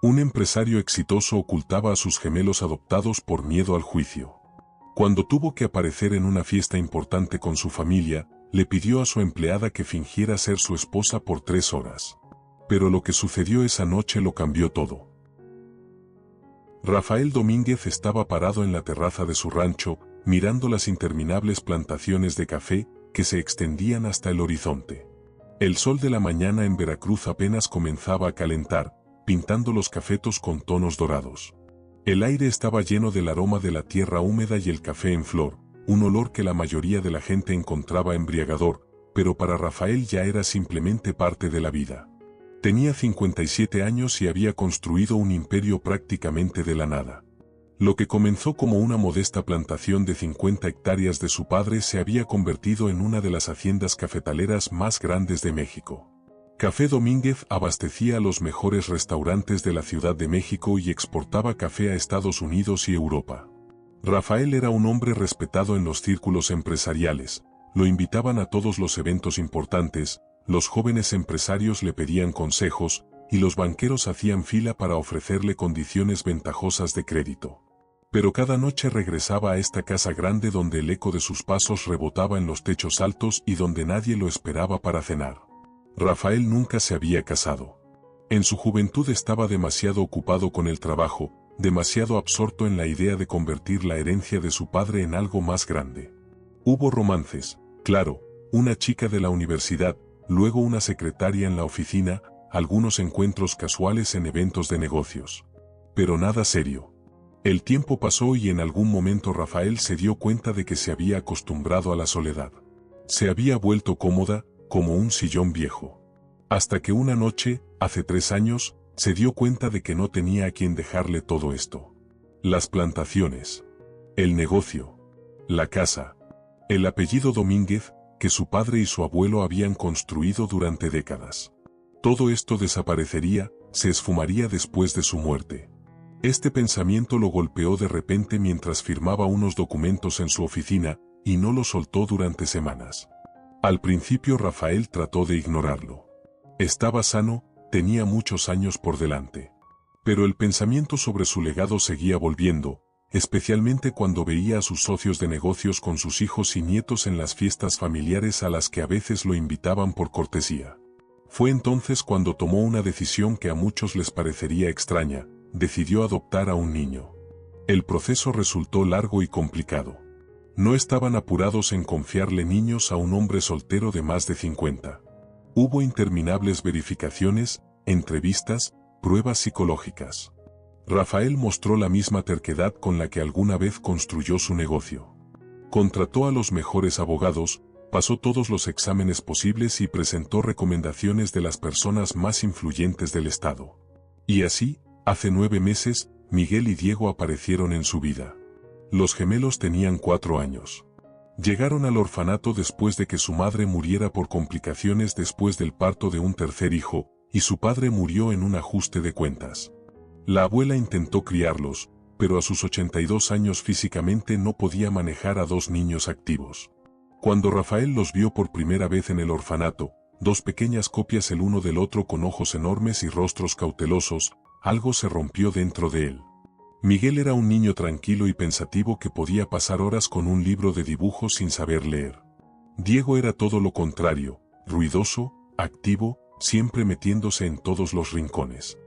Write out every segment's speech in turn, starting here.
Un empresario exitoso ocultaba a sus gemelos adoptados por miedo al juicio. Cuando tuvo que aparecer en una fiesta importante con su familia, le pidió a su empleada que fingiera ser su esposa por 3 horas. Pero lo que sucedió esa noche lo cambió todo. Rafael Domínguez estaba parado en la terraza de su rancho, mirando las interminables plantaciones de café que se extendían hasta el horizonte. El sol de la mañana en Veracruz apenas comenzaba a calentar, pintando los cafetos con tonos dorados. El aire estaba lleno del aroma de la tierra húmeda y el café en flor, un olor que la mayoría de la gente encontraba embriagador, pero para Rafael ya era simplemente parte de la vida. Tenía 57 años y había construido un imperio prácticamente de la nada. Lo que comenzó como una modesta plantación de 50 hectáreas de su padre se había convertido en una de las haciendas cafetaleras más grandes de México. Café Domínguez abastecía a los mejores restaurantes de la Ciudad de México y exportaba café a Estados Unidos y Europa. Rafael era un hombre respetado en los círculos empresariales, lo invitaban a todos los eventos importantes, los jóvenes empresarios le pedían consejos, y los banqueros hacían fila para ofrecerle condiciones ventajosas de crédito. Pero cada noche regresaba a esta casa grande donde el eco de sus pasos rebotaba en los techos altos y donde nadie lo esperaba para cenar. Rafael nunca se había casado. En su juventud estaba demasiado ocupado con el trabajo, demasiado absorto en la idea de convertir la herencia de su padre en algo más grande. Hubo romances, claro, una chica de la universidad, luego una secretaria en la oficina, algunos encuentros casuales en eventos de negocios. Pero nada serio. El tiempo pasó y en algún momento Rafael se dio cuenta de que se había acostumbrado a la soledad. Se había vuelto cómoda, como un sillón viejo. Hasta que una noche, hace 3 años, se dio cuenta de que no tenía a quien dejarle todo esto. Las plantaciones, el negocio, la casa, el apellido Domínguez, que su padre y su abuelo habían construido durante décadas. Todo esto desaparecería, se esfumaría después de su muerte. Este pensamiento lo golpeó de repente mientras firmaba unos documentos en su oficina, y no lo soltó durante semanas. Al principio Rafael trató de ignorarlo. Estaba sano, tenía muchos años por delante. Pero el pensamiento sobre su legado seguía volviendo, especialmente cuando veía a sus socios de negocios con sus hijos y nietos en las fiestas familiares a las que a veces lo invitaban por cortesía. Fue entonces cuando tomó una decisión que a muchos les parecería extraña, decidió adoptar a un niño. El proceso resultó largo y complicado. No estaban apurados en confiarle niños a un hombre soltero de más de 50. Hubo interminables verificaciones, entrevistas, pruebas psicológicas. Rafael mostró la misma terquedad con la que alguna vez construyó su negocio. Contrató a los mejores abogados, pasó todos los exámenes posibles y presentó recomendaciones de las personas más influyentes del estado. Y así, hace 9 meses, Miguel y Diego aparecieron en su vida. Los gemelos tenían 4 años. Llegaron al orfanato después de que su madre muriera por complicaciones después del parto de un tercer hijo, y su padre murió en un ajuste de cuentas. La abuela intentó criarlos, pero a sus 82 años físicamente no podía manejar a 2 niños activos. Cuando Rafael los vio por primera vez en el orfanato, 2 pequeñas copias el uno del otro con ojos enormes y rostros cautelosos, algo se rompió dentro de él. Miguel era un niño tranquilo y pensativo que podía pasar horas con un libro de dibujos sin saber leer. Diego era todo lo contrario, ruidoso, activo, siempre metiéndose en todos los rincones.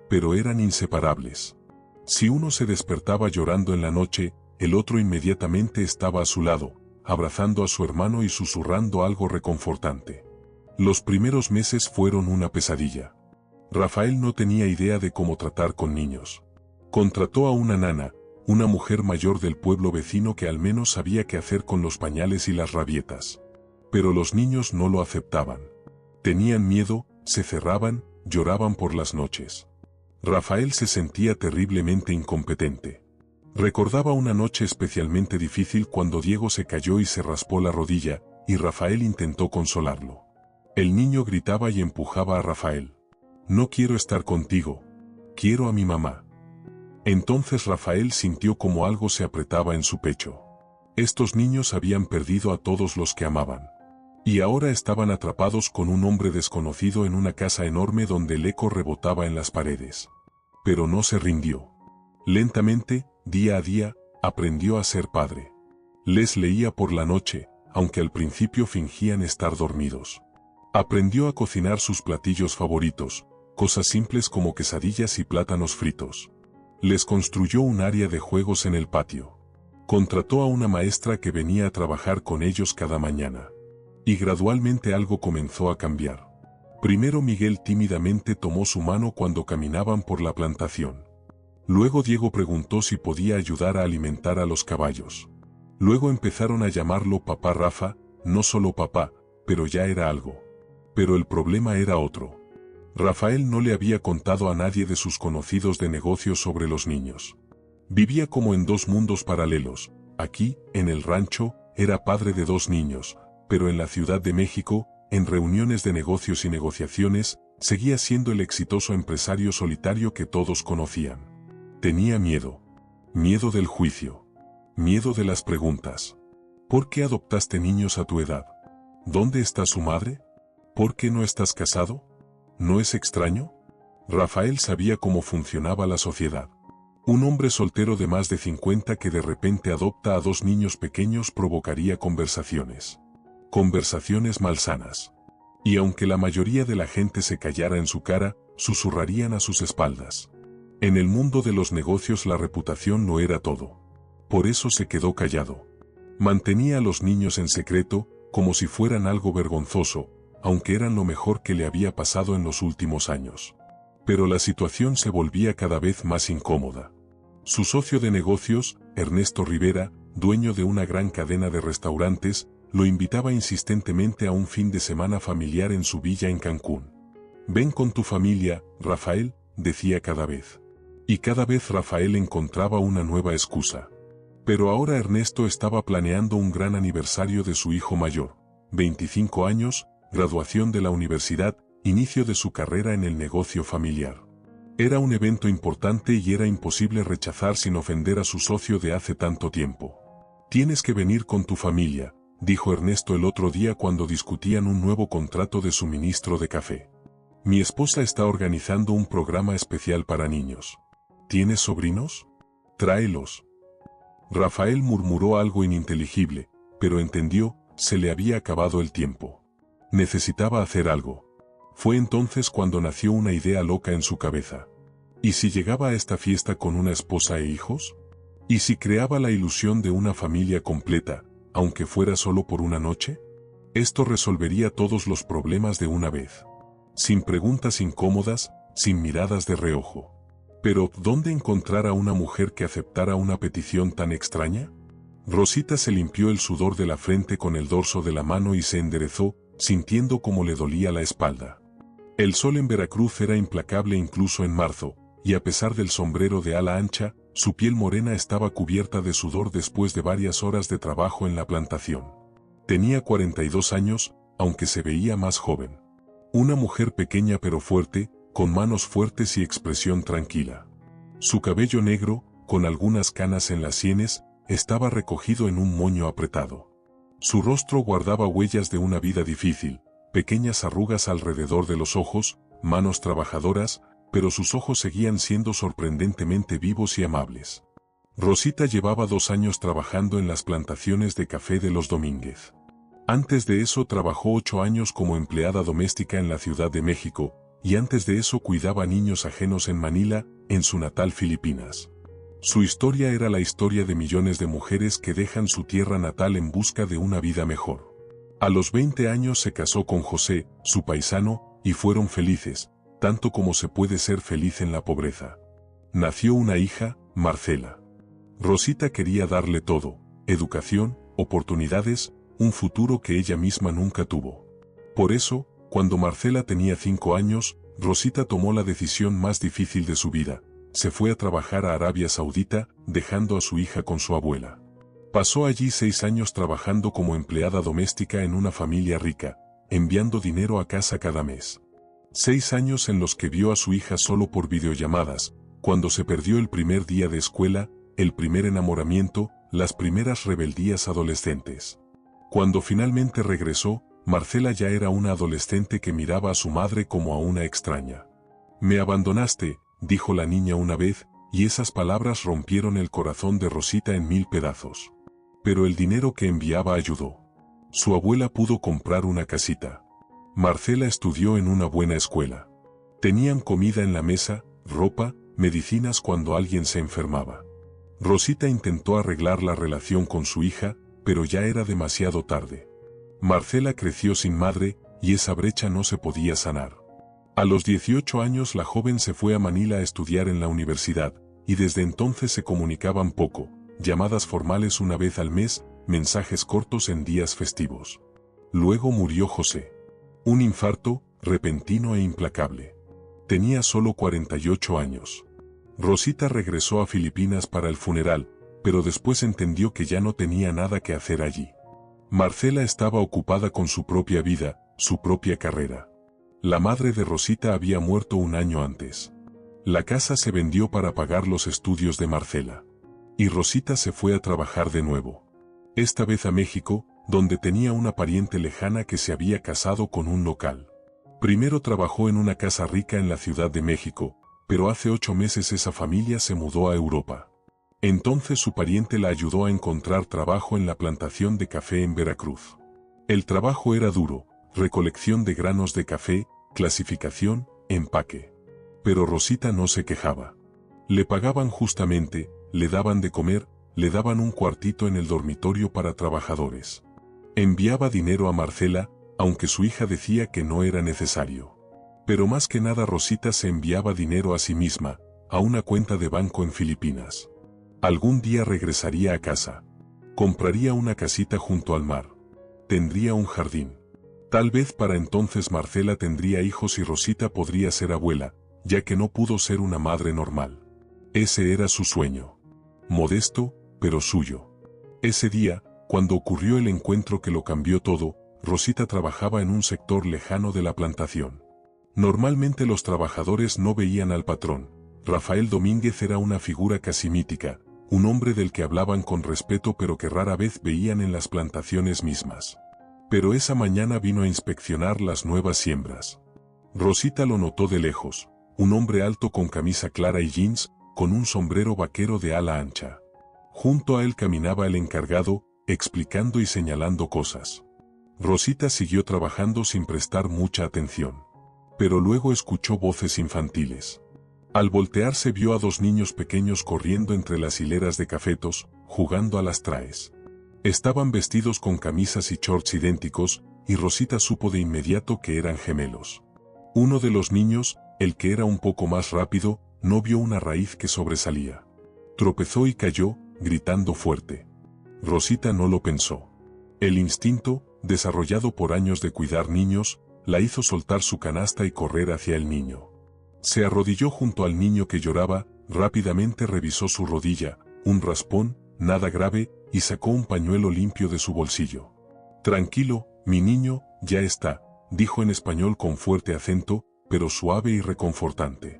Pero eran inseparables. Si uno se despertaba llorando en la noche, el otro inmediatamente estaba a su lado, abrazando a su hermano y susurrando algo reconfortante. Los primeros meses fueron una pesadilla. Rafael no tenía idea de cómo tratar con niños. Contrató a una nana, una mujer mayor del pueblo vecino que al menos sabía qué hacer con los pañales y las rabietas. Pero los niños no lo aceptaban. Tenían miedo, se cerraban, lloraban por las noches. Rafael se sentía terriblemente incompetente. Recordaba una noche especialmente difícil cuando Diego se cayó y se raspó la rodilla, y Rafael intentó consolarlo. El niño gritaba y empujaba a Rafael. «No quiero estar contigo. Quiero a mi mamá». Entonces Rafael sintió como algo se apretaba en su pecho. Estos niños habían perdido a todos los que amaban. Y ahora estaban atrapados con un hombre desconocido en una casa enorme donde el eco rebotaba en las paredes. pero no se rindió. Lentamente, día a día, aprendió a ser padre. Les leía por la noche, aunque al principio fingían estar dormidos. Aprendió a cocinar sus platillos favoritos, cosas simples como quesadillas y plátanos fritos. Les construyó un área de juegos en el patio. Contrató a una maestra que venía a trabajar con ellos cada mañana. Y gradualmente algo comenzó a cambiar. Primero Miguel tímidamente tomó su mano cuando caminaban por la plantación. Luego Diego preguntó si podía ayudar a alimentar a los caballos. Luego empezaron a llamarlo Papá Rafa, no solo papá, pero ya era algo. Pero el problema era otro. Rafael no le había contado a nadie de sus conocidos de negocios sobre los niños. Vivía como en dos mundos paralelos. Aquí, en el rancho, era padre de 2 niños, pero en la Ciudad de México, en reuniones de negocios y negociaciones, seguía siendo el exitoso empresario solitario que todos conocían. Tenía miedo. Miedo del juicio. Miedo de las preguntas. ¿Por qué adoptaste niños a tu edad? ¿Dónde está su madre? ¿Por qué no estás casado? ¿No es extraño? Rafael sabía cómo funcionaba la sociedad. Un hombre soltero de más de 50 que de repente adopta a 2 niños pequeños provocaría conversaciones. Conversaciones malsanas. Y aunque la mayoría de la gente se callara en su cara, susurrarían a sus espaldas. En el mundo de los negocios la reputación no era todo. Por eso se quedó callado. Mantenía a los niños en secreto, como si fueran algo vergonzoso, aunque eran lo mejor que le había pasado en los últimos años. Pero la situación se volvía cada vez más incómoda. Su socio de negocios, Ernesto Rivera, dueño de una gran cadena de restaurantes, lo invitaba insistentemente a un fin de semana familiar en su villa en Cancún. «Ven con tu familia, Rafael», decía cada vez. Y cada vez Rafael encontraba una nueva excusa. Pero ahora Ernesto estaba planeando un gran aniversario de su hijo mayor, 25 años, graduación de la universidad, inicio de su carrera en el negocio familiar. Era un evento importante y era imposible rechazar sin ofender a su socio de hace tanto tiempo. «Tienes que venir con tu familia», dijo Ernesto el otro día cuando discutían un nuevo contrato de suministro de café. «Mi esposa está organizando un programa especial para niños. ¿Tienes sobrinos? Tráelos». Rafael murmuró algo ininteligible, pero entendió, se le había acabado el tiempo. Necesitaba hacer algo. Fue entonces cuando nació una idea loca en su cabeza. ¿Y si llegaba a esta fiesta con una esposa e hijos? ¿Y si creaba la ilusión de una familia completa, aunque fuera solo por una noche? Esto resolvería todos los problemas de una vez. Sin preguntas incómodas, sin miradas de reojo. Pero, ¿dónde encontrar a una mujer que aceptara una petición tan extraña? Rosita se limpió el sudor de la frente con el dorso de la mano y se enderezó, sintiendo cómo le dolía la espalda. El sol en Veracruz era implacable incluso en marzo, y a pesar del sombrero de ala ancha, su piel morena estaba cubierta de sudor después de varias horas de trabajo en la plantación. Tenía 42 años, aunque se veía más joven. Una mujer pequeña pero fuerte, con manos fuertes y expresión tranquila. Su cabello negro, con algunas canas en las sienes, estaba recogido en un moño apretado. Su rostro guardaba huellas de una vida difícil, pequeñas arrugas alrededor de los ojos, manos trabajadoras, pero sus ojos seguían siendo sorprendentemente vivos y amables. Rosita llevaba 2 años trabajando en las plantaciones de café de los Domínguez. Antes de eso trabajó 8 años como empleada doméstica en la Ciudad de México, y antes de eso cuidaba niños ajenos en Manila, en su natal Filipinas. Su historia era la historia de millones de mujeres que dejan su tierra natal en busca de una vida mejor. A los 20 años se casó con José, su paisano, y fueron felices, tanto como se puede ser feliz en la pobreza. Nació una hija, Marcela. Rosita quería darle todo: educación, oportunidades, un futuro que ella misma nunca tuvo. Por eso, cuando Marcela tenía 5 años, Rosita tomó la decisión más difícil de su vida. Se fue a trabajar a Arabia Saudita, dejando a su hija con su abuela. Pasó allí 6 años trabajando como empleada doméstica en una familia rica, enviando dinero a casa cada mes. 6 años en los que vio a su hija solo por videollamadas, cuando se perdió el primer día de escuela, el primer enamoramiento, las primeras rebeldías adolescentes. Cuando finalmente regresó, Marcela ya era una adolescente que miraba a su madre como a una extraña. «Me abandonaste», dijo la niña una vez, y esas palabras rompieron el corazón de Rosita en 1000 pedazos. Pero el dinero que enviaba ayudó. Su abuela pudo comprar una casita. Marcela estudió en una buena escuela. Tenían comida en la mesa, ropa, medicinas cuando alguien se enfermaba. Rosita intentó arreglar la relación con su hija, pero ya era demasiado tarde. Marcela creció sin madre, y esa brecha no se podía sanar. A los 18 años la joven se fue a Manila a estudiar en la universidad, y desde entonces se comunicaban poco, llamadas formales una vez al mes, mensajes cortos en días festivos. Luego murió José. Un infarto, repentino e implacable. Tenía solo 48 años. Rosita regresó a Filipinas para el funeral, pero después entendió que ya no tenía nada que hacer allí. Marcela estaba ocupada con su propia vida, su propia carrera. La madre de Rosita había muerto un año antes. La casa se vendió para pagar los estudios de Marcela. Y Rosita se fue a trabajar de nuevo. Esta vez a México, donde tenía una pariente lejana que se había casado con un local. Primero trabajó en una casa rica en la Ciudad de México, pero hace 8 meses esa familia se mudó a Europa. Entonces su pariente la ayudó a encontrar trabajo en la plantación de café en Veracruz. El trabajo era duro, recolección de granos de café, clasificación, empaque. Pero Rosita no se quejaba. Le pagaban justamente, le daban de comer, le daban un cuartito en el dormitorio para trabajadores. Enviaba dinero a Marcela, aunque su hija decía que no era necesario. Pero más que nada Rosita se enviaba dinero a sí misma, a una cuenta de banco en Filipinas. Algún día regresaría a casa. Compraría una casita junto al mar. Tendría un jardín. Tal vez para entonces Marcela tendría hijos y Rosita podría ser abuela, ya que no pudo ser una madre normal. Ese era su sueño. Modesto, pero suyo. Ese día, cuando ocurrió el encuentro que lo cambió todo, Rosita trabajaba en un sector lejano de la plantación. Normalmente los trabajadores no veían al patrón. Rafael Domínguez era una figura casi mítica, un hombre del que hablaban con respeto pero que rara vez veían en las plantaciones mismas. Pero esa mañana vino a inspeccionar las nuevas siembras. Rosita lo notó de lejos, un hombre alto con camisa clara y jeans, con un sombrero vaquero de ala ancha. Junto a él caminaba el encargado, explicando y señalando cosas. Rosita siguió trabajando sin prestar mucha atención. Pero luego escuchó voces infantiles. Al voltearse vio a 2 niños pequeños corriendo entre las hileras de cafetos, jugando a las traes. Estaban vestidos con camisas y shorts idénticos, y Rosita supo de inmediato que eran gemelos. Uno de los niños, el que era un poco más rápido, no vio una raíz que sobresalía. Tropezó y cayó, gritando fuerte. Rosita no lo pensó. El instinto, desarrollado por años de cuidar niños, la hizo soltar su canasta y correr hacia el niño. Se arrodilló junto al niño que lloraba, rápidamente revisó su rodilla, un raspón, nada grave, y sacó un pañuelo limpio de su bolsillo. Tranquilo, mi niño, ya está, dijo en español con fuerte acento, pero suave y reconfortante.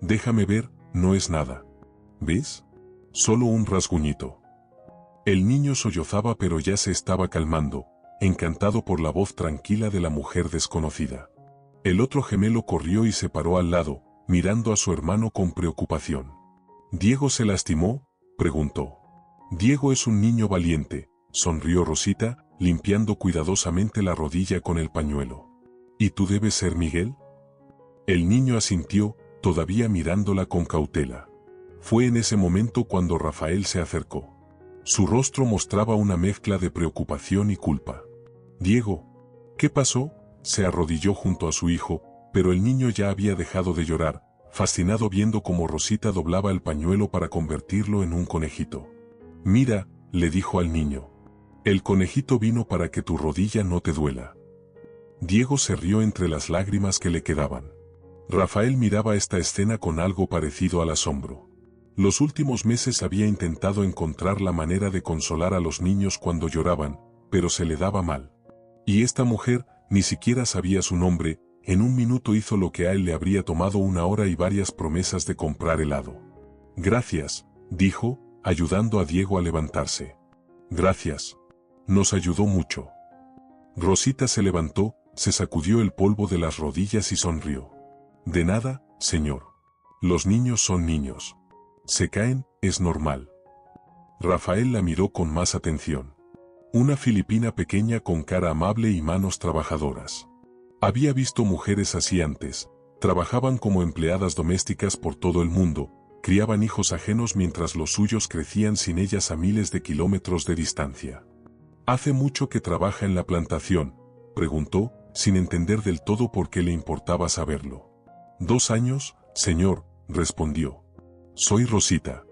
Déjame ver, no es nada. ¿Ves? Solo un rasguñito. El niño sollozaba pero ya se estaba calmando, encantado por la voz tranquila de la mujer desconocida. El otro gemelo corrió y se paró al lado, mirando a su hermano con preocupación. ¿Diego se lastimó?, preguntó. Diego es un niño valiente, sonrió Rosita, limpiando cuidadosamente la rodilla con el pañuelo. ¿Y tú debes ser Miguel? El niño asintió, todavía mirándola con cautela. Fue en ese momento cuando Rafael se acercó. Su rostro mostraba una mezcla de preocupación y culpa. Diego, ¿qué pasó?, se arrodilló junto a su hijo, pero el niño ya había dejado de llorar, fascinado viendo cómo Rosita doblaba el pañuelo para convertirlo en un conejito. Mira, le dijo al niño. El conejito vino para que tu rodilla no te duela. Diego se rió entre las lágrimas que le quedaban. Rafael miraba esta escena con algo parecido al asombro. Los últimos meses había intentado encontrar la manera de consolar a los niños cuando lloraban, pero se le daba mal. Y esta mujer, ni siquiera sabía su nombre, en un minuto hizo lo que a él le habría tomado 1 hora y varias promesas de comprar helado. Gracias, dijo, ayudando a Diego a levantarse. Gracias. Nos ayudó mucho. Rosita se levantó, se sacudió el polvo de las rodillas y sonrió. De nada, señor. Los niños son niños. Se caen, es normal. Rafael la miró con más atención. Una filipina pequeña con cara amable y manos trabajadoras. Había visto mujeres así antes. Trabajaban como empleadas domésticas por todo el mundo, criaban hijos ajenos mientras los suyos crecían sin ellas a miles de kilómetros de distancia. ¿Hace mucho que trabaja en la plantación?, preguntó, sin entender del todo por qué le importaba saberlo. 2 años, señor, respondió. Soy Rosita.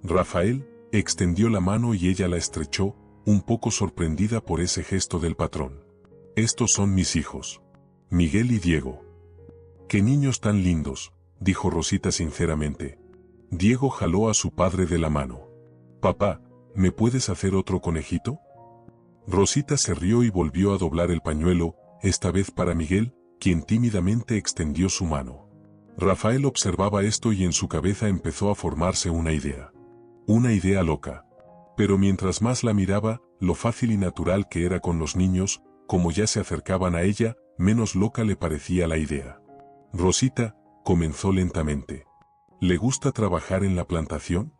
Rafael extendió la mano y ella la estrechó, un poco sorprendida por ese gesto del patrón. Estos son mis hijos. Miguel y Diego. ¡Qué niños tan lindos!, dijo Rosita sinceramente. Diego jaló a su padre de la mano. Papá, ¿me puedes hacer otro conejito? Rosita se rió y volvió a doblar el pañuelo, esta vez para Miguel, quien tímidamente extendió su mano. Rafael observaba esto y en su cabeza empezó a formarse una idea. Una idea loca. Pero mientras más la miraba, lo fácil y natural que era con los niños, como ya se acercaban a ella, menos loca le parecía la idea. Rosita, comenzó lentamente. ¿Le gusta trabajar en la plantación?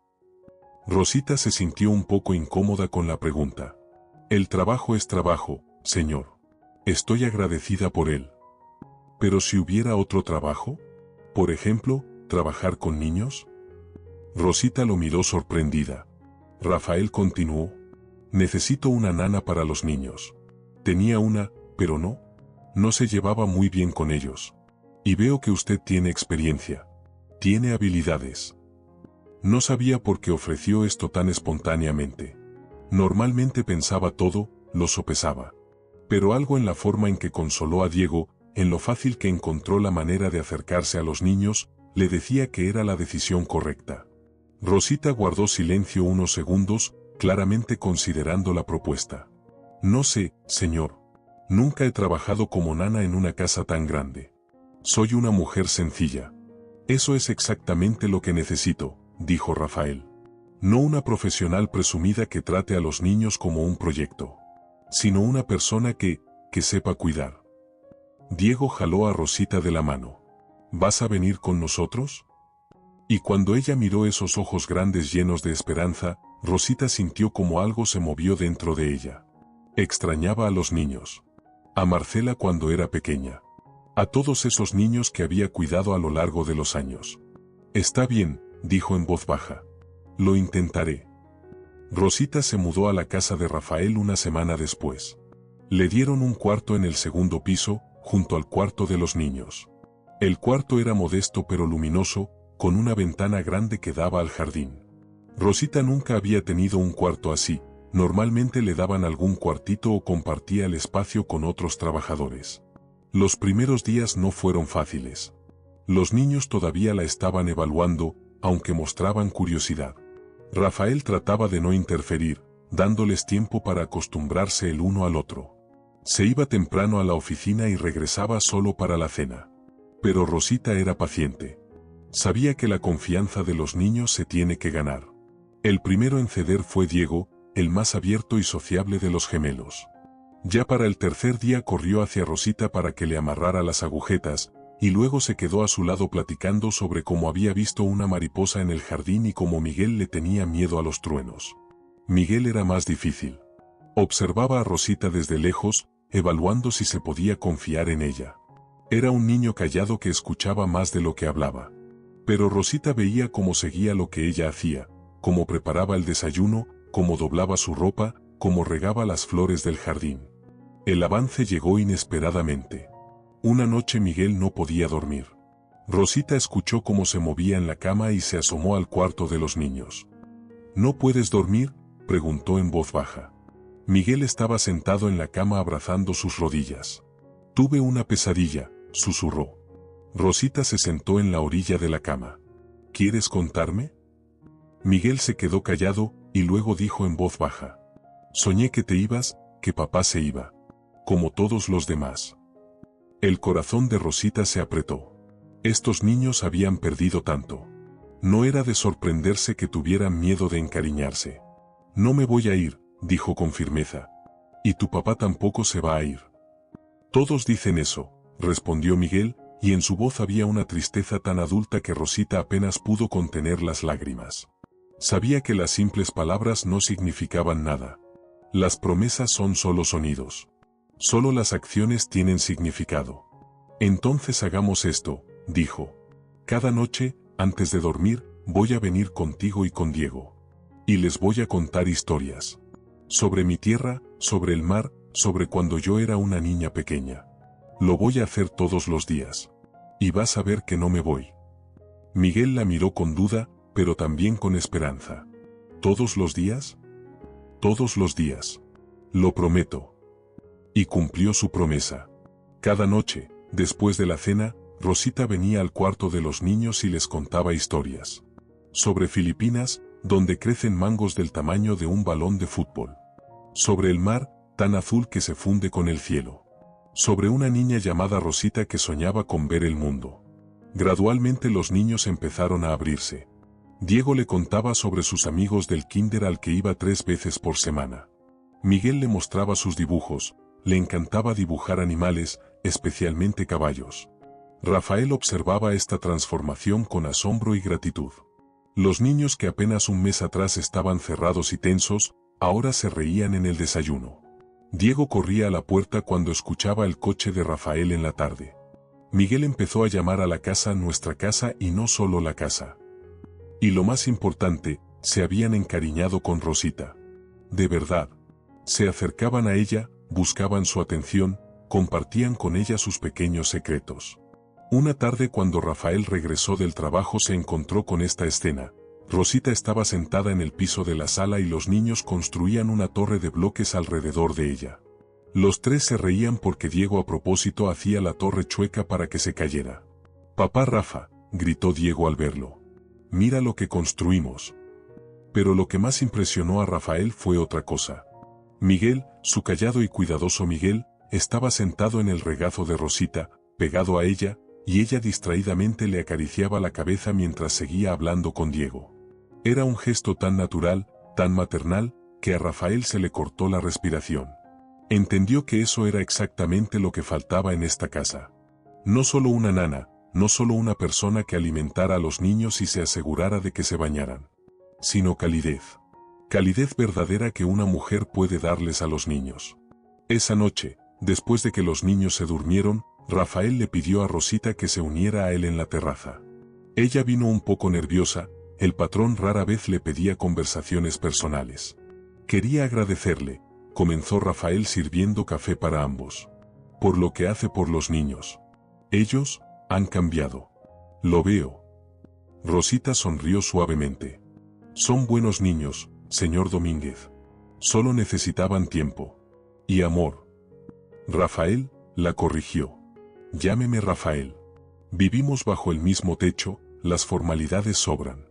Rosita se sintió un poco incómoda con la pregunta. El trabajo es trabajo, señor. Estoy agradecida por él. ¿Pero si hubiera otro trabajo? Por ejemplo, ¿trabajar con niños? Rosita lo miró sorprendida. Rafael continuó. Necesito una nana para los niños. Tenía una, pero no se llevaba muy bien con ellos. Y veo que usted tiene experiencia. Tiene habilidades. No sabía por qué ofreció esto tan espontáneamente. Normalmente pensaba todo, lo sopesaba. Pero algo en la forma en que consoló a Diego, en lo fácil que encontró la manera de acercarse a los niños, le decía que era la decisión correcta. Rosita guardó silencio unos segundos, claramente considerando la propuesta. No sé, señor. Nunca he trabajado como nana en una casa tan grande. Soy una mujer sencilla. Eso es exactamente lo que necesito, dijo Rafael. No una profesional presumida que trate a los niños como un proyecto, sino una persona que sepa cuidar. Diego jaló a Rosita de la mano. ¿Vas a venir con nosotros? Y cuando ella miró esos ojos grandes llenos de esperanza, Rosita sintió como algo se movió dentro de ella. Extrañaba a los niños. A Marcela cuando era pequeña. A todos esos niños que había cuidado a lo largo de los años. Está bien, dijo en voz baja. Lo intentaré. Rosita se mudó a la casa de Rafael una semana después. Le dieron un cuarto en el segundo piso, junto al cuarto de los niños. El cuarto era modesto pero luminoso, con una ventana grande que daba al jardín. Rosita nunca había tenido un cuarto así, normalmente le daban algún cuartito o compartía el espacio con otros trabajadores. Los primeros días no fueron fáciles. Los niños todavía la estaban evaluando, aunque mostraban curiosidad. Rafael trataba de no interferir, dándoles tiempo para acostumbrarse el uno al otro. Se iba temprano a la oficina y regresaba solo para la cena. Pero Rosita era paciente. Sabía que la confianza de los niños se tiene que ganar. El primero en ceder fue Diego, el más abierto y sociable de los gemelos. Ya para el tercer día corrió hacia Rosita para que le amarrara las agujetas, y luego se quedó a su lado platicando sobre cómo había visto una mariposa en el jardín y cómo Miguel le tenía miedo a los truenos. Miguel era más difícil. Observaba a Rosita desde lejos, evaluando si se podía confiar en ella. Era un niño callado que escuchaba más de lo que hablaba. Pero Rosita veía cómo seguía lo que ella hacía, cómo preparaba el desayuno, cómo doblaba su ropa, cómo regaba las flores del jardín. El avance llegó inesperadamente. Una noche Miguel no podía dormir. Rosita escuchó cómo se movía en la cama y se asomó al cuarto de los niños. ¿No puedes dormir?, preguntó en voz baja. Miguel estaba sentado en la cama abrazando sus rodillas. Tuve una pesadilla, susurró. Rosita se sentó en la orilla de la cama. ¿Quieres contarme? Miguel se quedó callado, y luego dijo en voz baja. Soñé que te ibas, que papá se iba. Como todos los demás. El corazón de Rosita se apretó. Estos niños habían perdido tanto. No era de sorprenderse que tuvieran miedo de encariñarse. No me voy a ir, dijo con firmeza. Y tu papá tampoco se va a ir. Todos dicen eso, respondió Miguel, y en su voz había una tristeza tan adulta que Rosita apenas pudo contener las lágrimas. Sabía que las simples palabras no significaban nada. Las promesas son solo sonidos. Solo las acciones tienen significado. Entonces hagamos esto, dijo. Cada noche, antes de dormir, voy a venir contigo y con Diego. Y les voy a contar historias. Sobre mi tierra, sobre el mar, sobre cuando yo era una niña pequeña. Lo voy a hacer todos los días. Y vas a ver que no me voy. Miguel la miró con duda, pero también con esperanza. ¿Todos los días? Todos los días. Lo prometo. Y cumplió su promesa. Cada noche, después de la cena, Rosita venía al cuarto de los niños y les contaba historias. Sobre Filipinas, donde crecen mangos del tamaño de un balón de fútbol. Sobre el mar, tan azul que se funde con el cielo. Sobre una niña llamada Rosita que soñaba con ver el mundo. Gradualmente los niños empezaron a abrirse. Diego le contaba sobre sus amigos del kinder al que iba 3 veces por semana. Miguel le mostraba sus dibujos, le encantaba dibujar animales, especialmente caballos. Rafael observaba esta transformación con asombro y gratitud. Los niños que apenas un mes atrás estaban cerrados y tensos, ahora se reían en el desayuno. Diego corría a la puerta cuando escuchaba el coche de Rafael en la tarde. Miguel empezó a llamar a la casa nuestra casa y no solo la casa. Y lo más importante, se habían encariñado con Rosita. De verdad. Se acercaban a ella, buscaban su atención, compartían con ella sus pequeños secretos. Una tarde cuando Rafael regresó del trabajo se encontró con esta escena. Rosita estaba sentada en el piso de la sala y los niños construían una torre de bloques alrededor de ella. Los 3 se reían porque Diego a propósito hacía la torre chueca para que se cayera. «Papá Rafa», gritó Diego al verlo. «Mira lo que construimos». Pero lo que más impresionó a Rafael fue otra cosa. Miguel, su callado y cuidadoso Miguel, estaba sentado en el regazo de Rosita, pegado a ella, y ella distraídamente le acariciaba la cabeza mientras seguía hablando con Diego. Era un gesto tan natural, tan maternal, que a Rafael se le cortó la respiración. Entendió que eso era exactamente lo que faltaba en esta casa. No solo una nana, no solo una persona que alimentara a los niños y se asegurara de que se bañaran, sino calidez. Calidez verdadera que una mujer puede darles a los niños. Esa noche, después de que los niños se durmieron, Rafael le pidió a Rosita que se uniera a él en la terraza. Ella vino un poco nerviosa, el patrón rara vez le pedía conversaciones personales. Quería agradecerle, comenzó Rafael sirviendo café para ambos. Por lo que hace por los niños. Ellos han cambiado. Lo veo. Rosita sonrió suavemente. Son buenos niños, señor Domínguez. Solo necesitaban tiempo. Y amor. Rafael, la corrigió. Llámeme Rafael. Vivimos bajo el mismo techo, las formalidades sobran.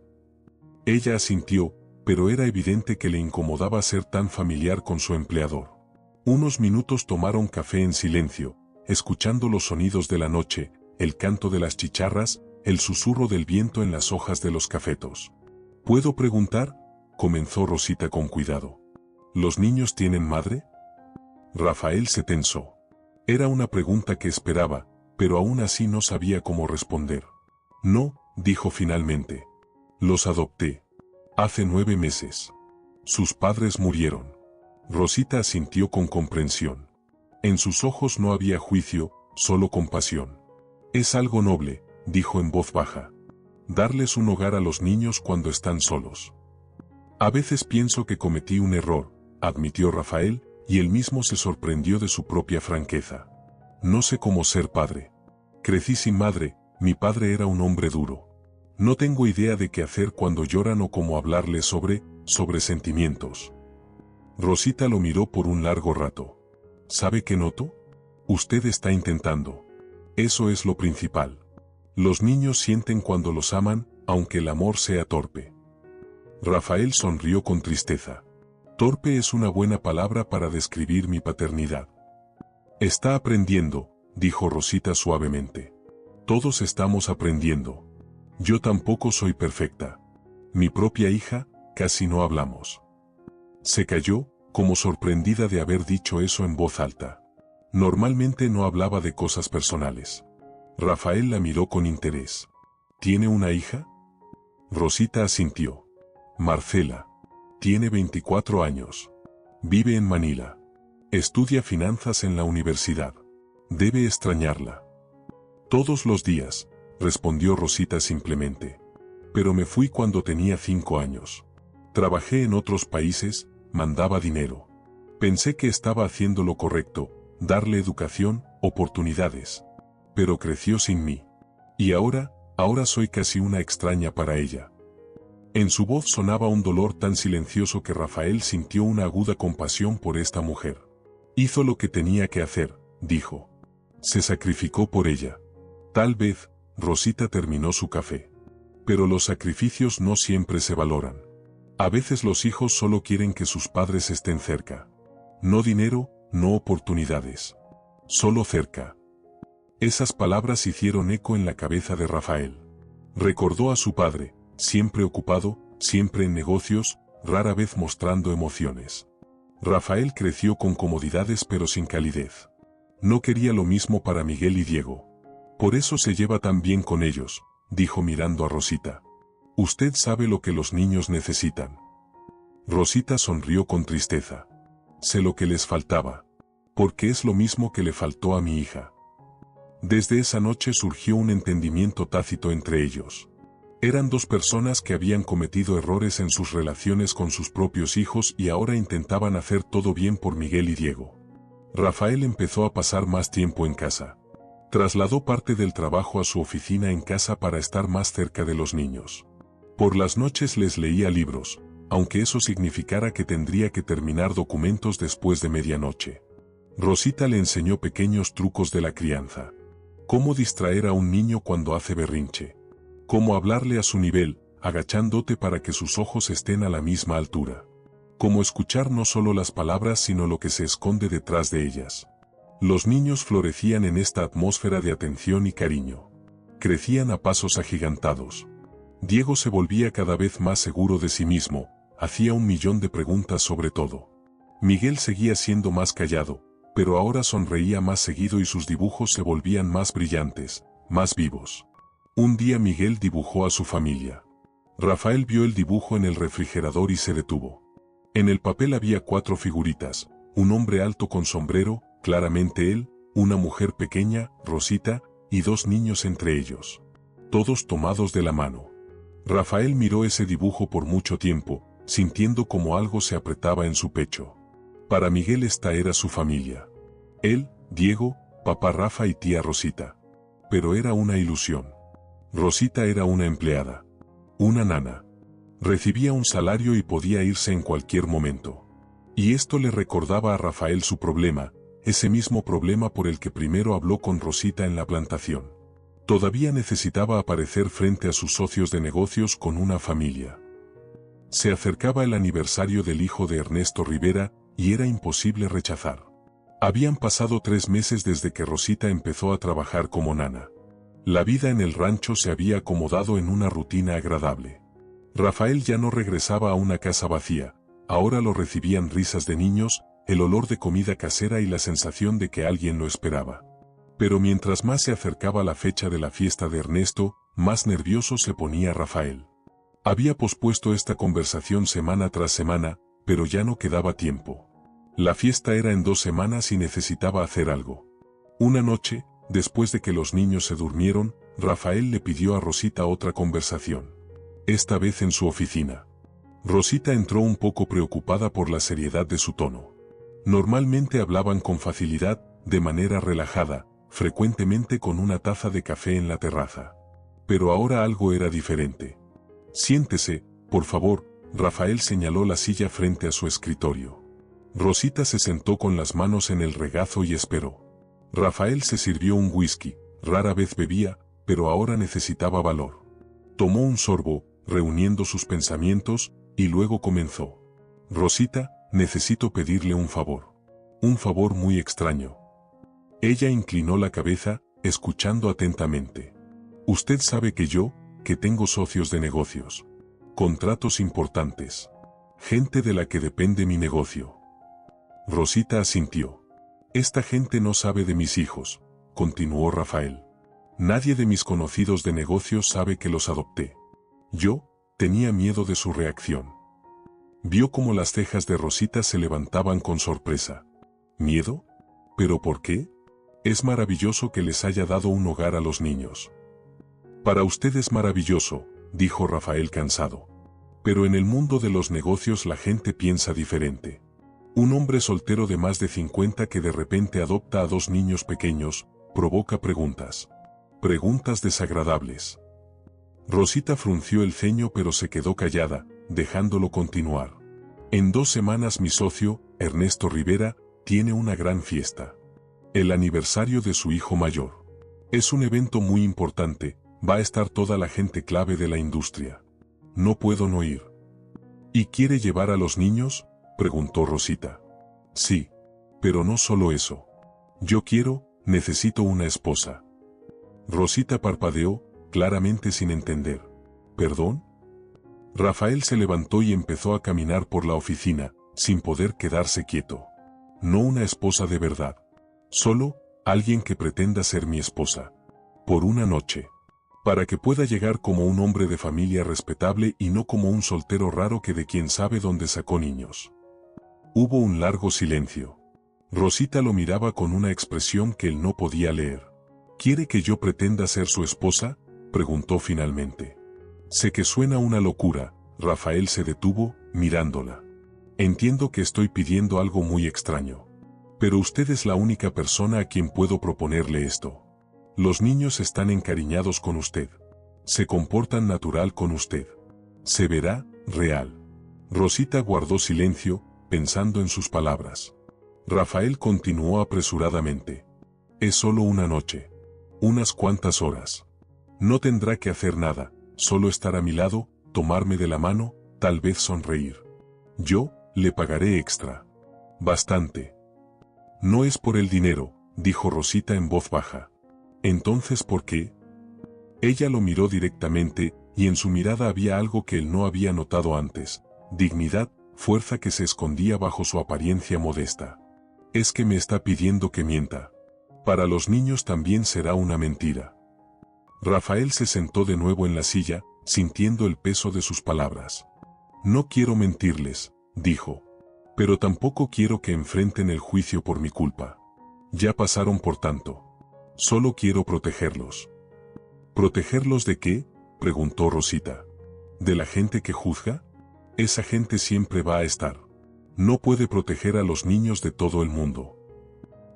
Ella asintió, pero era evidente que le incomodaba ser tan familiar con su empleador. Unos minutos tomaron café en silencio, escuchando los sonidos de la noche, el canto de las chicharras, el susurro del viento en las hojas de los cafetos. ¿Puedo preguntar?, comenzó Rosita con cuidado. ¿Los niños tienen madre? Rafael se tensó. Era una pregunta que esperaba, pero aún así no sabía cómo responder. No, dijo finalmente. Los adopté. Hace 9 meses. Sus padres murieron. Rosita asintió con comprensión. En sus ojos no había juicio, solo compasión. Es algo noble, dijo en voz baja. Darles un hogar a los niños cuando están solos. A veces pienso que cometí un error, admitió Rafael, y él mismo se sorprendió de su propia franqueza. No sé cómo ser padre. Crecí sin madre, mi padre era un hombre duro. No tengo idea de qué hacer cuando lloran o cómo hablarles sobre sentimientos. Rosita lo miró por un largo rato. ¿Sabe qué noto? Usted está intentando. Eso es lo principal. Los niños sienten cuando los aman, aunque el amor sea torpe. Rafael sonrió con tristeza. Torpe es una buena palabra para describir mi paternidad. Está aprendiendo, dijo Rosita suavemente. Todos estamos aprendiendo. Yo tampoco soy perfecta. Mi propia hija, casi no hablamos. Se calló, como sorprendida de haber dicho eso en voz alta. Normalmente no hablaba de cosas personales. Rafael la miró con interés. ¿Tiene una hija? Rosita asintió. Marcela. Tiene 24 años. Vive en Manila. Estudia finanzas en la universidad. Debe extrañarla. Todos los días, respondió Rosita simplemente. Pero me fui cuando tenía 5 años. Trabajé en otros países, mandaba dinero. Pensé que estaba haciendo lo correcto, darle educación, oportunidades. Pero creció sin mí. Y ahora soy casi una extraña para ella. En su voz sonaba un dolor tan silencioso que Rafael sintió una aguda compasión por esta mujer. Hizo lo que tenía que hacer, dijo. Se sacrificó por ella. Tal vez, Rosita terminó su café. Pero los sacrificios no siempre se valoran. A veces los hijos solo quieren que sus padres estén cerca. No dinero, no oportunidades. Solo cerca. Esas palabras hicieron eco en la cabeza de Rafael. Recordó a su padre, siempre ocupado, siempre en negocios, rara vez mostrando emociones. Rafael creció con comodidades pero sin calidez. No quería lo mismo para Miguel y Diego. Por eso se lleva tan bien con ellos, dijo mirando a Rosita. Usted sabe lo que los niños necesitan. Rosita sonrió con tristeza. Sé lo que les faltaba. Porque es lo mismo que le faltó a mi hija. Desde esa noche surgió un entendimiento tácito entre ellos. Eran dos personas que habían cometido errores en sus relaciones con sus propios hijos y ahora intentaban hacer todo bien por Miguel y Diego. Rafael empezó a pasar más tiempo en casa. Trasladó parte del trabajo a su oficina en casa para estar más cerca de los niños. Por las noches les leía libros, aunque eso significara que tendría que terminar documentos después de medianoche. Rosita le enseñó pequeños trucos de la crianza. Cómo distraer a un niño cuando hace berrinche. Cómo hablarle a su nivel, agachándote para que sus ojos estén a la misma altura. Cómo escuchar no solo las palabras sino lo que se esconde detrás de ellas. Los niños florecían en esta atmósfera de atención y cariño. Crecían a pasos agigantados. Diego se volvía cada vez más seguro de sí mismo, hacía 1.000.000 de preguntas sobre todo. Miguel seguía siendo más callado, pero ahora sonreía más seguido y sus dibujos se volvían más brillantes, más vivos. Un día Miguel dibujó a su familia. Rafael vio el dibujo en el refrigerador y se detuvo. En el papel había 4 figuritas, un hombre alto con sombrero, claramente él, una mujer pequeña, Rosita, y 2 niños entre ellos. Todos tomados de la mano. Rafael miró ese dibujo por mucho tiempo, sintiendo como algo se apretaba en su pecho. Para Miguel esta era su familia. Él, Diego, papá Rafa y tía Rosita. Pero era una ilusión. Rosita era una empleada. Una nana. Recibía un salario y podía irse en cualquier momento. Y esto le recordaba a Rafael su problema, ese mismo problema por el que primero habló con Rosita en la plantación. Todavía necesitaba aparecer frente a sus socios de negocios con una familia. Se acercaba el aniversario del hijo de Ernesto Rivera, y era imposible rechazar. Habían pasado 3 meses desde que Rosita empezó a trabajar como nana. La vida en el rancho se había acomodado en una rutina agradable. Rafael ya no regresaba a una casa vacía, ahora lo recibían risas de niños, el olor de comida casera y la sensación de que alguien lo esperaba. Pero mientras más se acercaba la fecha de la fiesta de Ernesto, más nervioso se ponía Rafael. Había pospuesto esta conversación semana tras semana, pero ya no quedaba tiempo. La fiesta era en 2 semanas y necesitaba hacer algo. Una noche, después de que los niños se durmieron, Rafael le pidió a Rosita otra conversación. Esta vez en su oficina. Rosita entró un poco preocupada por la seriedad de su tono. Normalmente hablaban con facilidad, de manera relajada, frecuentemente con una taza de café en la terraza. Pero ahora algo era diferente. Siéntese, por favor, Rafael señaló la silla frente a su escritorio. Rosita se sentó con las manos en el regazo y esperó. Rafael se sirvió un whisky, rara vez bebía, pero ahora necesitaba valor. Tomó un sorbo, reuniendo sus pensamientos, y luego comenzó. Rosita, necesito pedirle un favor. Un favor muy extraño. Ella inclinó la cabeza, escuchando atentamente. Usted sabe que tengo socios de negocios. Contratos importantes. Gente de la que depende mi negocio. Rosita asintió. Esta gente no sabe de mis hijos, continuó Rafael. Nadie de mis conocidos de negocios sabe que los adopté. Yo tenía miedo de su reacción. Vio cómo las cejas de Rosita se levantaban con sorpresa. ¿Miedo? ¿Pero por qué? Es maravilloso que les haya dado un hogar a los niños. Para usted es maravilloso, dijo Rafael cansado. Pero en el mundo de los negocios la gente piensa diferente. Un hombre soltero de más de 50 que de repente adopta a 2 niños pequeños, provoca preguntas. Preguntas desagradables. Rosita frunció el ceño pero se quedó callada, dejándolo continuar. En 2 semanas mi socio, Ernesto Rivera, tiene una gran fiesta. El aniversario de su hijo mayor. Es un evento muy importante, va a estar toda la gente clave de la industria. No puedo no ir. ¿Y quiere llevar a los niños?, preguntó Rosita. Sí, pero no solo eso. Yo necesito una esposa. Rosita parpadeó, claramente sin entender. ¿Perdón? Rafael se levantó y empezó a caminar por la oficina, sin poder quedarse quieto. No una esposa de verdad. Solo alguien que pretenda ser mi esposa. Por una noche. Para que pueda llegar como un hombre de familia respetable y no como un soltero raro que de quién sabe dónde sacó niños. Hubo un largo silencio. Rosita lo miraba con una expresión que él no podía leer. ¿Quiere que yo pretenda ser su esposa?, preguntó finalmente. Sé que suena una locura. Rafael se detuvo, mirándola. Entiendo que estoy pidiendo algo muy extraño. Pero usted es la única persona a quien puedo proponerle esto. Los niños están encariñados con usted. Se comportan natural con usted. Se verá real. Rosita guardó silencio, pensando en sus palabras. Rafael continuó apresuradamente. Es solo una noche. Unas cuantas horas. No tendrá que hacer nada, solo estar a mi lado, tomarme de la mano, tal vez sonreír. Yo le pagaré extra. Bastante. No es por el dinero, dijo Rosita en voz baja. ¿Entonces por qué? Ella lo miró directamente, y en su mirada había algo que él no había notado antes. Dignidad, fuerza que se escondía bajo su apariencia modesta. Es que me está pidiendo que mienta. Para los niños también será una mentira. Rafael se sentó de nuevo en la silla, sintiendo el peso de sus palabras. No quiero mentirles, dijo. Pero tampoco quiero que enfrenten el juicio por mi culpa. Ya pasaron por tanto. Solo quiero protegerlos. ¿Protegerlos de qué?, preguntó Rosita. ¿De la gente que juzga? Esa gente siempre va a estar. No puede proteger a los niños de todo el mundo.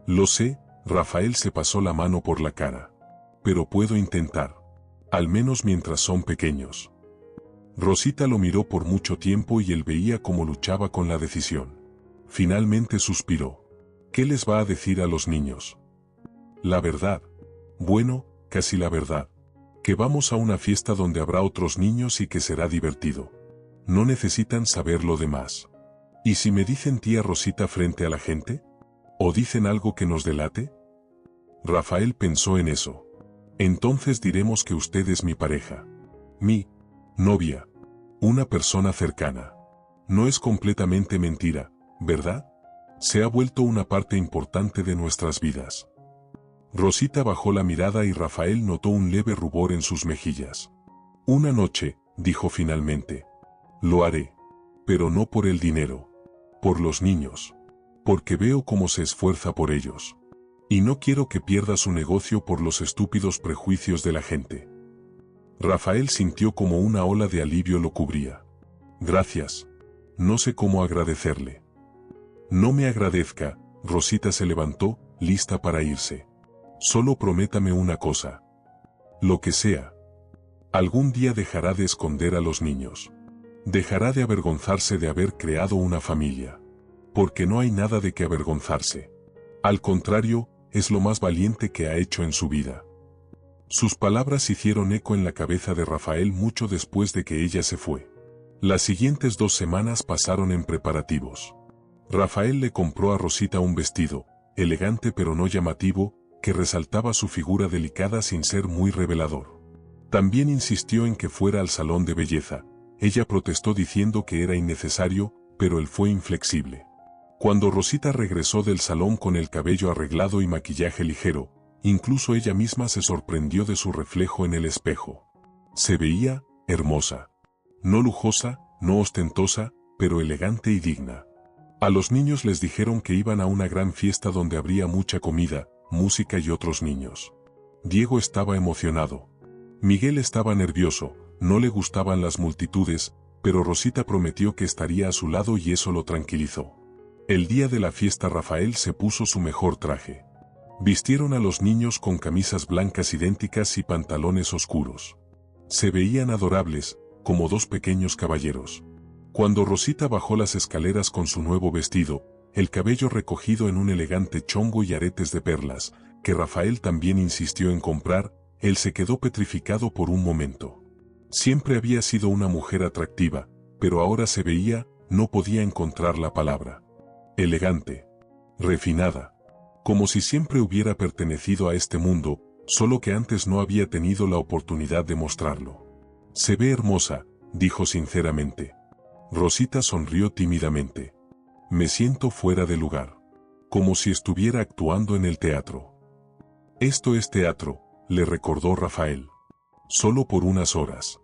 Lo sé, Rafael se pasó la mano por la cara. Pero puedo intentar. Al menos mientras son pequeños. Rosita lo miró por mucho tiempo y él veía cómo luchaba con la decisión. Finalmente suspiró. ¿Qué les va a decir a los niños? La verdad. Bueno, casi la verdad. Que vamos a una fiesta donde habrá otros niños y que será divertido. No necesitan saber lo demás. ¿Y si me dicen tía Rosita frente a la gente? ¿O dicen algo que nos delate? Rafael pensó en eso. Entonces diremos que usted es mi pareja. Mi novia. Una persona cercana. No es completamente mentira, ¿verdad? Se ha vuelto una parte importante de nuestras vidas. Rosita bajó la mirada y Rafael notó un leve rubor en sus mejillas. Una noche, dijo finalmente. Lo haré. Pero no por el dinero. Por los niños. Porque veo cómo se esfuerza por ellos. Y no quiero que pierda su negocio por los estúpidos prejuicios de la gente. Rafael sintió como una ola de alivio lo cubría. Gracias. No sé cómo agradecerle. No me agradezca. Rosita se levantó, lista para irse. Solo prométame una cosa. Lo que sea. Algún día dejará de esconder a los niños. Dejará de avergonzarse de haber creado una familia. Porque no hay nada de que avergonzarse. Al contrario, es lo más valiente que ha hecho en su vida. Sus palabras hicieron eco en la cabeza de Rafael mucho después de que ella se fue. Las siguientes 2 semanas pasaron en preparativos. Rafael le compró a Rosita un vestido, elegante pero no llamativo, que resaltaba su figura delicada sin ser muy revelador. También insistió en que fuera al salón de belleza. Ella protestó diciendo que era innecesario, pero él fue inflexible. Cuando Rosita regresó del salón con el cabello arreglado y maquillaje ligero, Incluso ella misma se sorprendió de su reflejo en el espejo. Se veía hermosa. No lujosa, no ostentosa, pero elegante y digna. A los niños les dijeron que iban a una gran fiesta donde habría mucha comida, música y otros niños. Diego estaba emocionado. Miguel estaba nervioso, no le gustaban las multitudes, pero Rosita prometió que estaría a su lado y eso lo tranquilizó. El día de la fiesta Rafael se puso su mejor traje. Vistieron a los niños con camisas blancas idénticas y pantalones oscuros. Se veían adorables, como dos pequeños caballeros. Cuando Rosita bajó las escaleras con su nuevo vestido, el cabello recogido en un elegante chongo y aretes de perlas, que Rafael también insistió en comprar, él se quedó petrificado por un momento. Siempre había sido una mujer atractiva, pero ahora se veía, no podía encontrar la palabra. Elegante. Refinada. Como si siempre hubiera pertenecido a este mundo, solo que antes no había tenido la oportunidad de mostrarlo. Se ve hermosa, dijo sinceramente. Rosita sonrió tímidamente. Me siento fuera de lugar. Como si estuviera actuando en el teatro. Esto es teatro, le recordó Rafael. Solo por unas horas.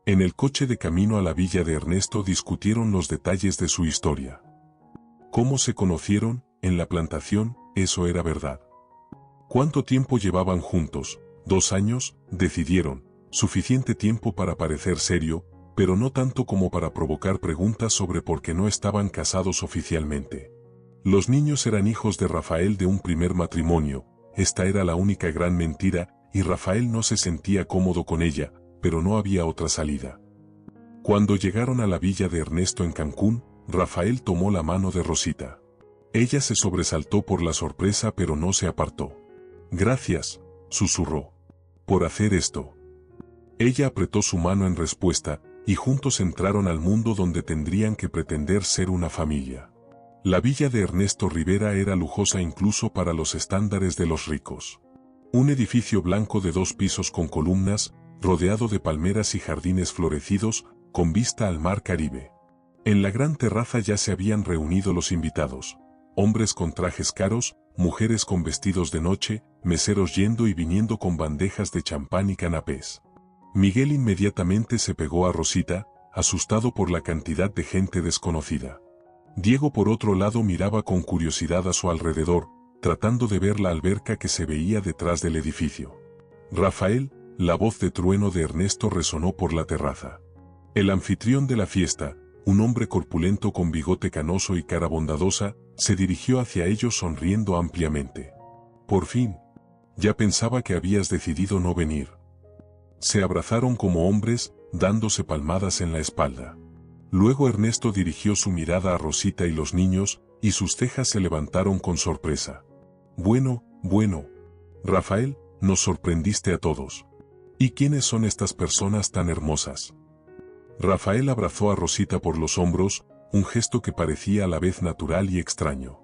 En el coche de camino a la villa de Ernesto discutieron los detalles de su historia. ¿Cómo se conocieron? En la plantación, eso era verdad. ¿Cuánto tiempo llevaban juntos? 2 años, decidieron, suficiente tiempo para parecer serio, pero no tanto como para provocar preguntas sobre por qué no estaban casados oficialmente. Los niños eran hijos de Rafael de un primer matrimonio, esta era la única gran mentira, y Rafael no se sentía cómodo con ella, pero no había otra salida. Cuando llegaron a la villa de Ernesto en Cancún, Rafael tomó la mano de Rosita. Ella se sobresaltó por la sorpresa pero no se apartó. Gracias, susurró. Por hacer esto. Ella apretó su mano en respuesta, y juntos entraron al mundo donde tendrían que pretender ser una familia. La villa de Ernesto Rivera era lujosa incluso para los estándares de los ricos. Un edificio blanco de 2 pisos con columnas, rodeado de palmeras y jardines florecidos, con vista al mar Caribe. En la gran terraza ya se habían reunido los invitados. Hombres con trajes caros, mujeres con vestidos de noche, meseros yendo y viniendo con bandejas de champán y canapés. Miguel inmediatamente se pegó a Rosita, asustado por la cantidad de gente desconocida. Diego por otro lado miraba con curiosidad a su alrededor, tratando de ver la alberca que se veía detrás del edificio. Rafael, la voz de trueno de Ernesto resonó por la terraza. El anfitrión de la fiesta, un hombre corpulento con bigote canoso y cara bondadosa, se dirigió hacia ellos sonriendo ampliamente. Por fin. Ya pensaba que habías decidido no venir. Se abrazaron como hombres, dándose palmadas en la espalda. Luego Ernesto dirigió su mirada a Rosita y los niños, y sus cejas se levantaron con sorpresa. Bueno, Rafael, nos sorprendiste a todos. ¿Y quiénes son estas personas tan hermosas? Rafael abrazó a Rosita por los hombros, un gesto que parecía a la vez natural y extraño.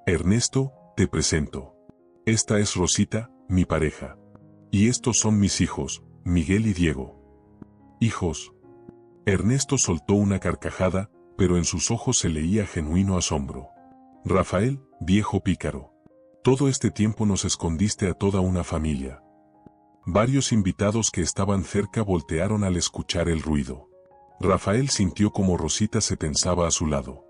Ernesto, te presento. Esta es Rosita, mi pareja. Y estos son mis hijos, Miguel y Diego. ¿Hijos? Ernesto soltó una carcajada, pero en sus ojos se leía genuino asombro. Rafael, viejo pícaro. Todo este tiempo nos escondiste a toda una familia. Varios invitados que estaban cerca voltearon al escuchar el ruido. Rafael sintió como Rosita se tensaba a su lado.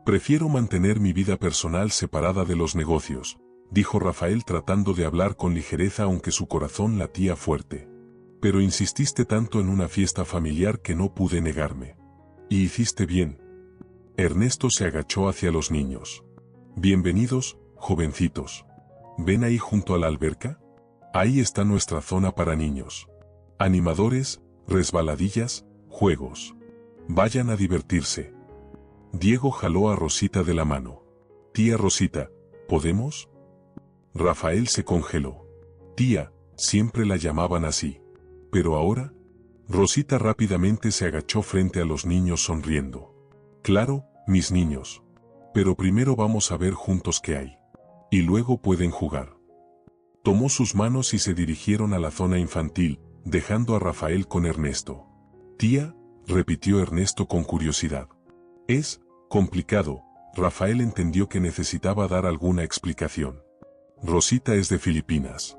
Prefiero mantener mi vida personal separada de los negocios, dijo Rafael tratando de hablar con ligereza aunque su corazón latía fuerte. Pero insististe tanto en una fiesta familiar que no pude negarme. Y hiciste bien. Ernesto se agachó hacia los niños. Bienvenidos, jovencitos. ¿Ven ahí junto a la alberca? Ahí está nuestra zona para niños. Animadores, resbaladillas, juegos. Vayan a divertirse. Diego jaló a Rosita de la mano. Tía Rosita, ¿podemos? Rafael se congeló. Tía, siempre la llamaban así. Pero ahora, Rosita rápidamente se agachó frente a los niños sonriendo. Claro, mis niños. Pero primero vamos a ver juntos qué hay. Y luego pueden jugar. Tomó sus manos y se dirigieron a la zona infantil, dejando a Rafael con Ernesto. Tía, repitió Ernesto con curiosidad. Es complicado. Rafael entendió que necesitaba dar alguna explicación. Rosita es de Filipinas.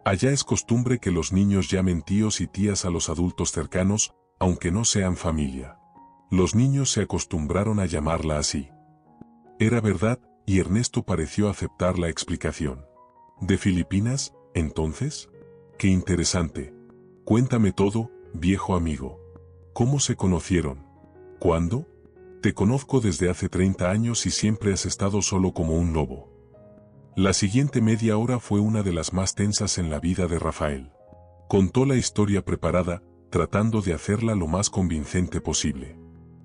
Allá es costumbre que los niños llamen tíos y tías a los adultos cercanos, aunque no sean familia. Los niños se acostumbraron a llamarla así. Era verdad, y Ernesto pareció aceptar la explicación. ¿De Filipinas, entonces? ¡Qué interesante! Cuéntame todo, viejo amigo. ¿Cómo se conocieron? ¿Cuándo? Te conozco desde hace 30 años y siempre has estado solo como un lobo. La siguiente media hora fue una de las más tensas en la vida de Rafael. Contó la historia preparada, tratando de hacerla lo más convincente posible.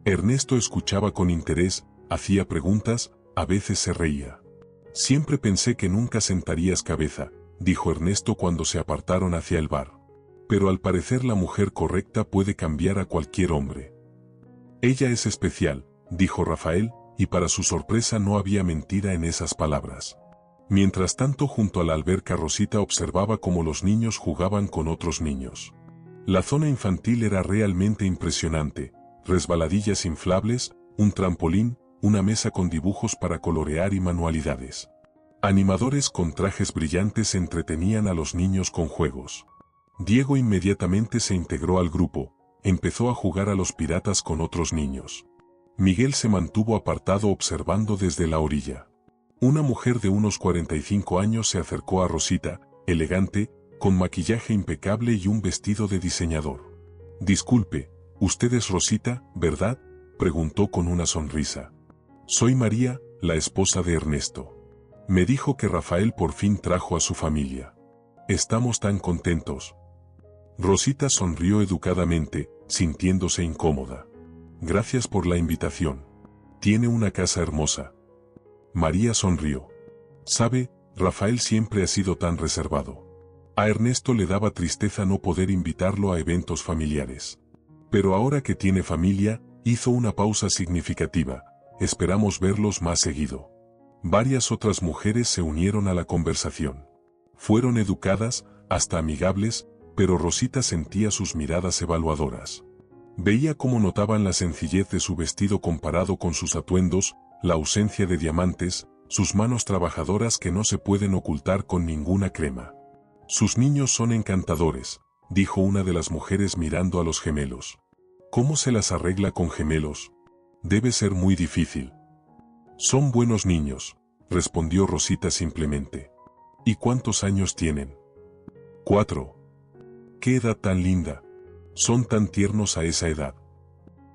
Ernesto escuchaba con interés, hacía preguntas, a veces se reía. Siempre pensé que nunca sentarías cabeza, dijo Ernesto cuando se apartaron hacia el bar. Pero al parecer la mujer correcta puede cambiar a cualquier hombre. Ella es especial, dijo Rafael, y para su sorpresa no había mentira en esas palabras. Mientras tanto, junto a la alberca, Rosita observaba cómo los niños jugaban con otros niños. La zona infantil era realmente impresionante: resbaladillas inflables, un trampolín, una mesa con dibujos para colorear y manualidades. Animadores con trajes brillantes entretenían a los niños con juegos. Diego inmediatamente se integró al grupo, empezó a jugar a los piratas con otros niños. Miguel se mantuvo apartado observando desde la orilla. Una mujer de unos 45 años se acercó a Rosita, elegante, con maquillaje impecable y un vestido de diseñador. Disculpe, ¿usted es Rosita, verdad?, preguntó con una sonrisa. Soy María, la esposa de Ernesto. Me dijo que Rafael por fin trajo a su familia. Estamos tan contentos. Rosita sonrió educadamente, sintiéndose incómoda. Gracias por la invitación. Tiene una casa hermosa. María sonrió. Sabe, Rafael siempre ha sido tan reservado. A Ernesto le daba tristeza no poder invitarlo a eventos familiares. Pero ahora que tiene familia, hizo una pausa significativa. Esperamos verlos más seguido. Varias otras mujeres se unieron a la conversación. Fueron educadas, hasta amigables, pero Rosita sentía sus miradas evaluadoras. Veía cómo notaban la sencillez de su vestido comparado con sus atuendos, la ausencia de diamantes, sus manos trabajadoras que no se pueden ocultar con ninguna crema. Sus niños son encantadores, dijo una de las mujeres mirando a los gemelos. ¿Cómo se las arregla con gemelos? Debe ser muy difícil. Son buenos niños, respondió Rosita simplemente. ¿Y cuántos años tienen? 4. ¡Qué edad tan linda! Son tan tiernos a esa edad.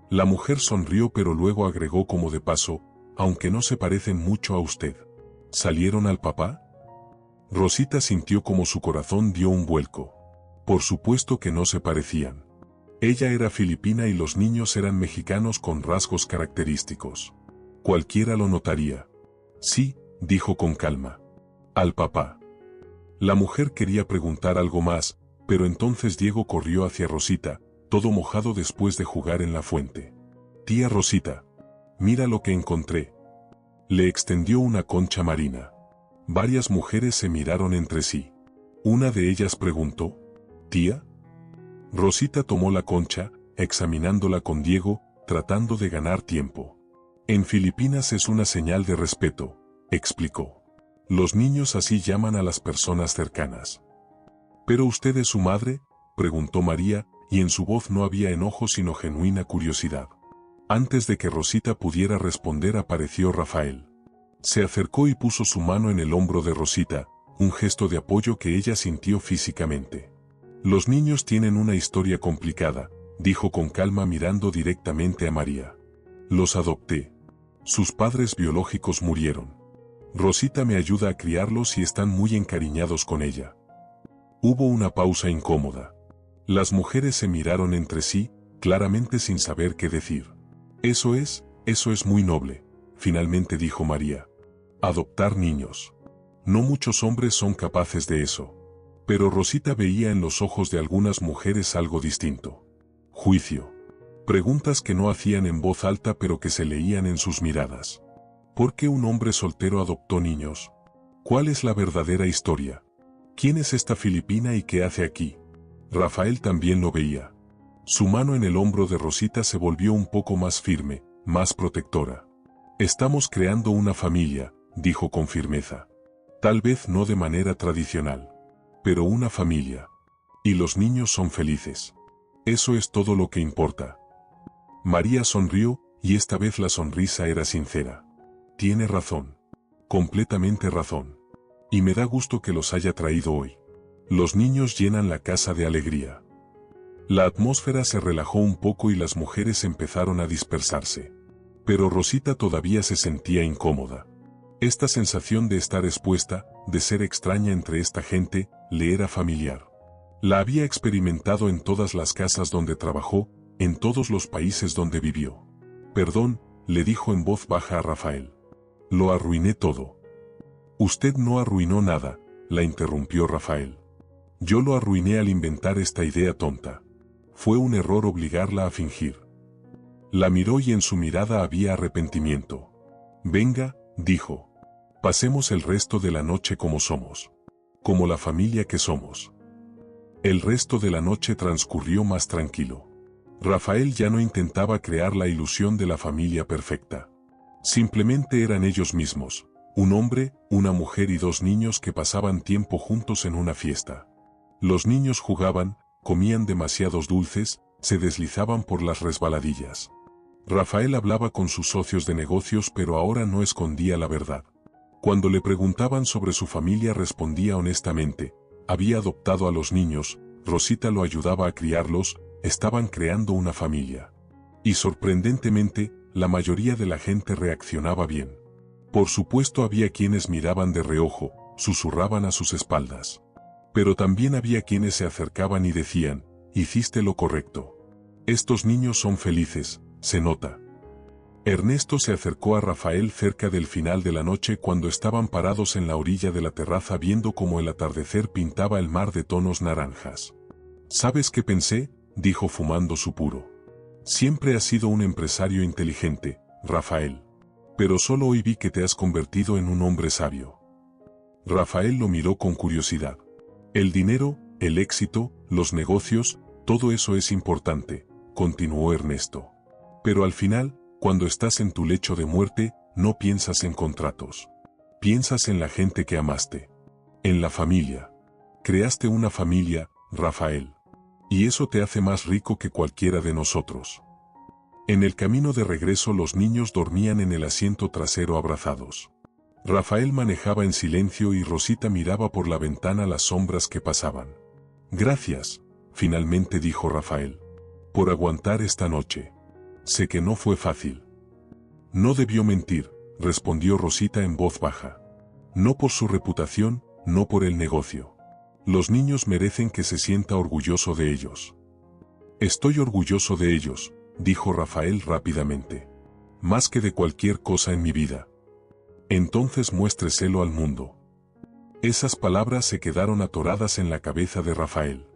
La mujer sonrió, pero luego agregó como de paso, aunque no se parecen mucho a usted. ¿Salieron al papá? Rosita sintió como su corazón dio un vuelco. Por supuesto que no se parecían. Ella era filipina y los niños eran mexicanos con rasgos característicos. Cualquiera lo notaría. Sí, dijo con calma. Al papá. La mujer quería preguntar algo más, pero entonces Diego corrió hacia Rosita, todo mojado después de jugar en la fuente. Tía Rosita, mira lo que encontré. Le extendió una concha marina. Varias mujeres se miraron entre sí. Una de ellas preguntó, ¿tía? Rosita tomó la concha, examinándola con Diego, tratando de ganar tiempo. En Filipinas es una señal de respeto, explicó. Los niños así llaman a las personas cercanas. ¿Pero usted es su madre?, preguntó María, y en su voz no había enojo sino genuina curiosidad. Antes de que Rosita pudiera responder apareció Rafael. Se acercó y puso su mano en el hombro de Rosita, un gesto de apoyo que ella sintió físicamente. Los niños tienen una historia complicada, dijo con calma mirando directamente a María. Los adopté. Sus padres biológicos murieron. Rosita me ayuda a criarlos y están muy encariñados con ella. Hubo una pausa incómoda. Las mujeres se miraron entre sí, claramente sin saber qué decir. Eso es muy noble, finalmente dijo María. Adoptar niños. No muchos hombres son capaces de eso. Pero Rosita veía en los ojos de algunas mujeres algo distinto. Juicio. Preguntas que no hacían en voz alta pero que se leían en sus miradas. ¿Por qué un hombre soltero adoptó niños? ¿Cuál es la verdadera historia? ¿Quién es esta filipina y qué hace aquí? Rafael también lo veía. Su mano en el hombro de Rosita se volvió un poco más firme, más protectora. Estamos creando una familia, dijo con firmeza. Tal vez no de manera tradicional. pero una familia. Y los niños son felices. Eso es todo lo que importa. María sonrió, y esta vez la sonrisa era sincera. Tiene razón. Completamente razón. Y me da gusto que los haya traído hoy. Los niños llenan la casa de alegría. La atmósfera se relajó un poco y las mujeres empezaron a dispersarse. Pero Rosita todavía se sentía incómoda. Esta sensación de estar expuesta, de ser extraña entre esta gente, le era familiar. La había experimentado en todas las casas donde trabajó, en todos los países donde vivió. Perdón, le dijo en voz baja a Rafael. Lo arruiné todo. Usted no arruinó nada, la interrumpió Rafael. Yo lo arruiné al inventar esta idea tonta. Fue un error obligarla a fingir. La miró y en su mirada había arrepentimiento. Venga, dijo. Pasemos el resto de la noche como somos. Como la familia que somos. El resto de la noche transcurrió más tranquilo. Rafael ya no intentaba crear la ilusión de la familia perfecta. Simplemente eran ellos mismos, un hombre, una mujer y dos niños que pasaban tiempo juntos en una fiesta. Los niños jugaban, comían demasiados dulces, se deslizaban por las resbaladillas. Rafael hablaba con sus socios de negocios pero ahora no escondía la verdad. Cuando le preguntaban sobre su familia respondía honestamente, había adoptado a los niños, Rosita lo ayudaba a criarlos, estaban creando una familia. Y sorprendentemente, la mayoría de la gente reaccionaba bien. Por supuesto había quienes miraban de reojo, susurraban a sus espaldas. Pero también había quienes se acercaban y decían, hiciste lo correcto. Estos niños son felices, se nota. Ernesto se acercó a Rafael cerca del final de la noche cuando estaban parados en la orilla de la terraza viendo cómo el atardecer pintaba el mar de tonos naranjas. ¿Sabes qué pensé?, dijo fumando su puro. Siempre has sido un empresario inteligente, Rafael. Pero solo hoy vi que te has convertido en un hombre sabio. Rafael lo miró con curiosidad. El dinero, el éxito, los negocios, todo eso es importante, continuó Ernesto. Pero al final, cuando estás en tu lecho de muerte, no piensas en contratos. Piensas en la gente que amaste. En la familia. Creaste una familia, Rafael. Y eso te hace más rico que cualquiera de nosotros. En el camino de regreso los niños dormían en el asiento trasero abrazados. Rafael manejaba en silencio y Rosita miraba por la ventana las sombras que pasaban. Gracias, finalmente dijo Rafael, por aguantar esta noche. Sé que no fue fácil. No debió mentir, respondió Rosita en voz baja. No por su reputación, no por el negocio. Los niños merecen que se sienta orgulloso de ellos. Estoy orgulloso de ellos, dijo Rafael rápidamente. Más que de cualquier cosa en mi vida. Entonces muéstreselo al mundo. Esas palabras se quedaron atoradas en la cabeza de Rafael.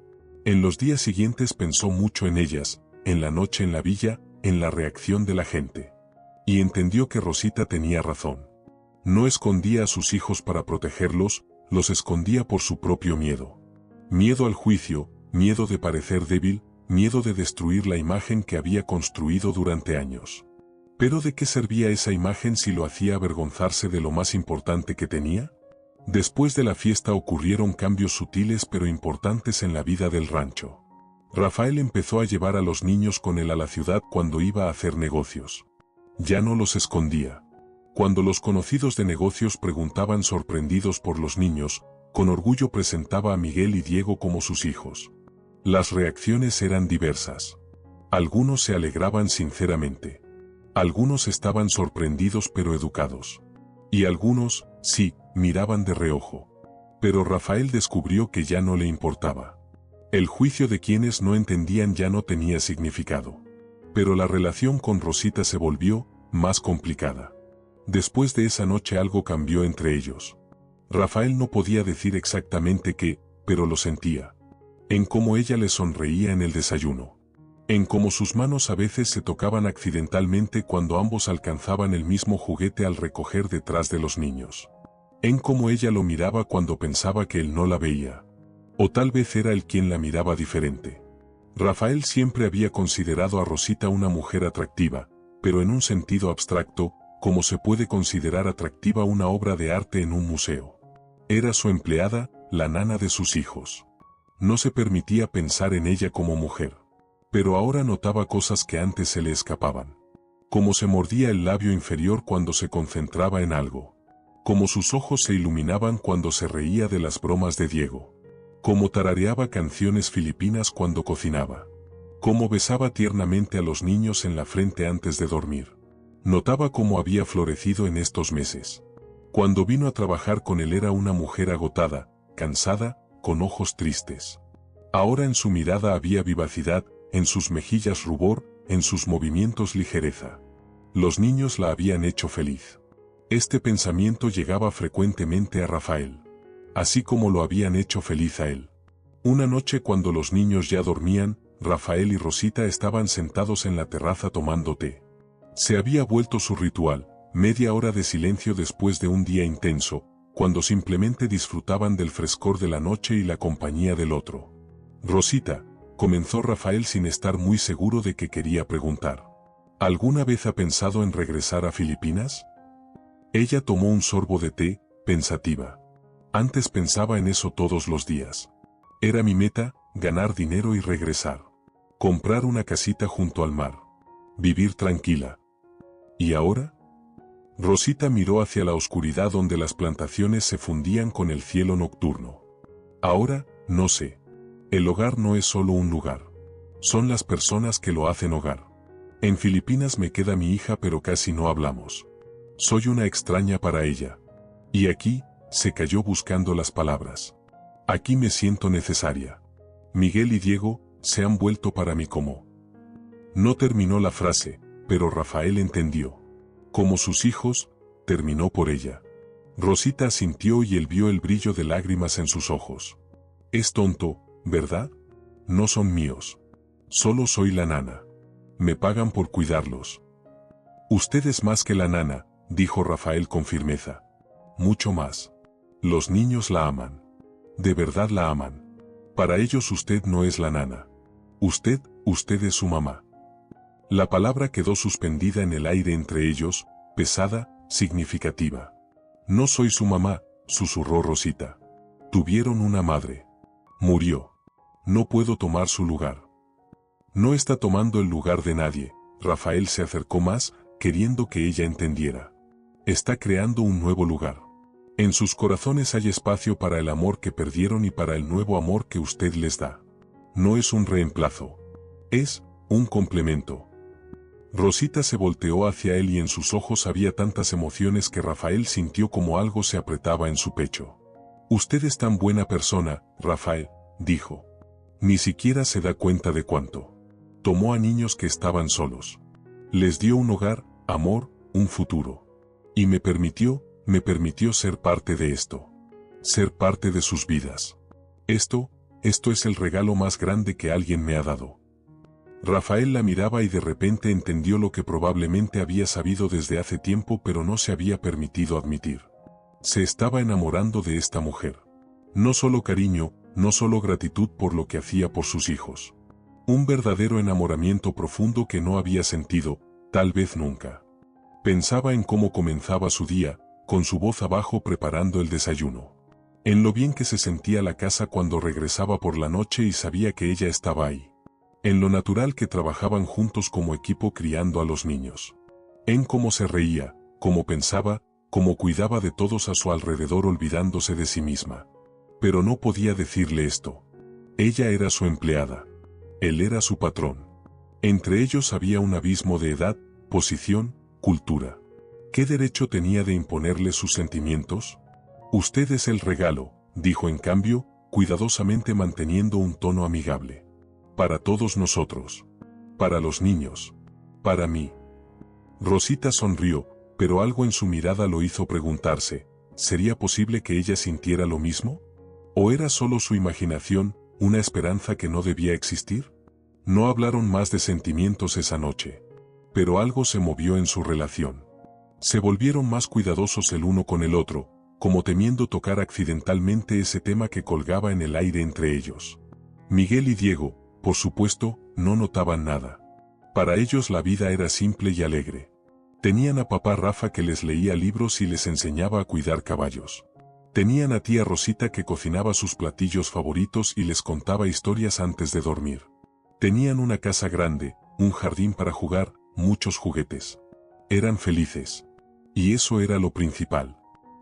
En los días siguientes pensó mucho en ellas, en la noche en la villa, en la reacción de la gente. Y entendió que Rosita tenía razón. No escondía a sus hijos para protegerlos, los escondía por su propio miedo. Miedo al juicio, miedo de parecer débil, miedo de destruir la imagen que había construido durante años. ¿Pero de qué servía esa imagen si lo hacía avergonzarse de lo más importante que tenía? Después de la fiesta ocurrieron cambios sutiles pero importantes en la vida del rancho. Rafael empezó a llevar a los niños con él a la ciudad cuando iba a hacer negocios. Ya no los escondía. Cuando los conocidos de negocios preguntaban sorprendidos por los niños, con orgullo presentaba a Miguel y Diego como sus hijos. Las reacciones eran diversas. Algunos se alegraban sinceramente. Algunos estaban sorprendidos pero educados. Y algunos, sí, miraban de reojo. Pero Rafael descubrió que ya no le importaba. El juicio de quienes no entendían ya no tenía significado. Pero la relación con Rosita se volvió más complicada. Después de esa noche algo cambió entre ellos. Rafael no podía decir exactamente qué, pero lo sentía. En cómo ella le sonreía en el desayuno. En cómo sus manos a veces se tocaban accidentalmente cuando ambos alcanzaban el mismo juguete al recoger detrás de los niños. En cómo ella lo miraba cuando pensaba que él no la veía. O tal vez era él quien la miraba diferente. Rafael siempre había considerado a Rosita una mujer atractiva, pero en un sentido abstracto, como se puede considerar atractiva una obra de arte en un museo. Era su empleada, la nana de sus hijos. No se permitía pensar en ella como mujer. Pero ahora notaba cosas que antes se le escapaban. Como se mordía el labio inferior cuando se concentraba en algo. Como sus ojos se iluminaban cuando se reía de las bromas de Diego. Como tarareaba canciones filipinas cuando cocinaba. Como besaba tiernamente a los niños en la frente antes de dormir. Notaba cómo había florecido en estos meses. Cuando vino a trabajar con él era una mujer agotada, cansada, con ojos tristes. Ahora en su mirada había vivacidad, en sus mejillas rubor, en sus movimientos ligereza. Los niños la habían hecho feliz. Este pensamiento llegaba frecuentemente a Rafael. Así como lo habían hecho feliz a él. Una noche cuando los niños ya dormían, Rafael y Rosita estaban sentados en la terraza tomando té. Se había vuelto su ritual, media hora de silencio después de un día intenso, cuando simplemente disfrutaban del frescor de la noche y la compañía del otro. Rosita, comenzó Rafael sin estar muy seguro de qué quería preguntar. ¿Alguna vez ha pensado en regresar a Filipinas? Ella tomó un sorbo de té, pensativa. Antes pensaba en eso todos los días. Era mi meta, ganar dinero y regresar. Comprar una casita junto al mar. Vivir tranquila. ¿Y ahora? Rosita miró hacia la oscuridad donde las plantaciones se fundían con el cielo nocturno. Ahora, no sé. El hogar no es solo un lugar. Son las personas que lo hacen hogar. En Filipinas me queda mi hija pero casi no hablamos. Soy una extraña para ella. Y aquí, se calló buscando las palabras. Aquí me siento necesaria. Miguel y Diego, se han vuelto para mí como. No terminó la frase, pero Rafael entendió. Como sus hijos, terminó por ella. Rosita asintió y él vio el brillo de lágrimas en sus ojos. Es tonto, ¿verdad? No son míos. Solo soy la nana. Me pagan por cuidarlos. Usted es más que la nana, dijo Rafael con firmeza. Mucho más. Los niños la aman. De verdad la aman. Para ellos usted no es la nana. Usted es su mamá. La palabra quedó suspendida en el aire entre ellos, pesada, significativa. No soy su mamá, susurró Rosita. Tuvieron una madre. Murió. No puedo tomar su lugar. No está tomando el lugar de nadie. Rafael se acercó más, queriendo que ella entendiera. Está creando un nuevo lugar. En sus corazones hay espacio para el amor que perdieron y para el nuevo amor que usted les da. No es un reemplazo. Es un complemento. Rosita se volteó hacia él y en sus ojos había tantas emociones que Rafael sintió como algo se apretaba en su pecho. Usted es tan buena persona, Rafael, dijo. Ni siquiera se da cuenta de cuánto. Tomó a niños que estaban solos. Les dio un hogar, amor, un futuro. Y me permitió ser parte de esto. Ser parte de sus vidas. Esto es el regalo más grande que alguien me ha dado. Rafael la miraba y de repente entendió lo que probablemente había sabido desde hace tiempo pero no se había permitido admitir. Se estaba enamorando de esta mujer. No solo cariño, no solo gratitud por lo que hacía por sus hijos. Un verdadero enamoramiento profundo que no había sentido, tal vez nunca. Pensaba en cómo comenzaba su día, con su voz abajo preparando el desayuno. En lo bien que se sentía la casa cuando regresaba por la noche y sabía que ella estaba ahí. En lo natural que trabajaban juntos como equipo criando a los niños. En cómo se reía, cómo pensaba, cómo cuidaba de todos a su alrededor olvidándose de sí misma. Pero no podía decirle esto. Ella era su empleada. Él era su patrón. Entre ellos había un abismo de edad, posición, cultura. ¿Qué derecho tenía de imponerle sus sentimientos? Usted es el regalo, dijo en cambio, cuidadosamente manteniendo un tono amigable. Para todos nosotros. Para los niños. Para mí. Rosita sonrió, pero algo en su mirada lo hizo preguntarse, ¿sería posible que ella sintiera lo mismo? ¿O era solo su imaginación, una esperanza que no debía existir? No hablaron más de sentimientos esa noche. Pero algo se movió en su relación. Se volvieron más cuidadosos el uno con el otro, como temiendo tocar accidentalmente ese tema que colgaba en el aire entre ellos. Miguel y Diego, por supuesto, no notaban nada. Para ellos la vida era simple y alegre. Tenían a papá Rafa que les leía libros y les enseñaba a cuidar caballos. Tenían a tía Rosita que cocinaba sus platillos favoritos y les contaba historias antes de dormir. Tenían una casa grande, un jardín para jugar, muchos juguetes. Eran felices. Y eso era lo principal.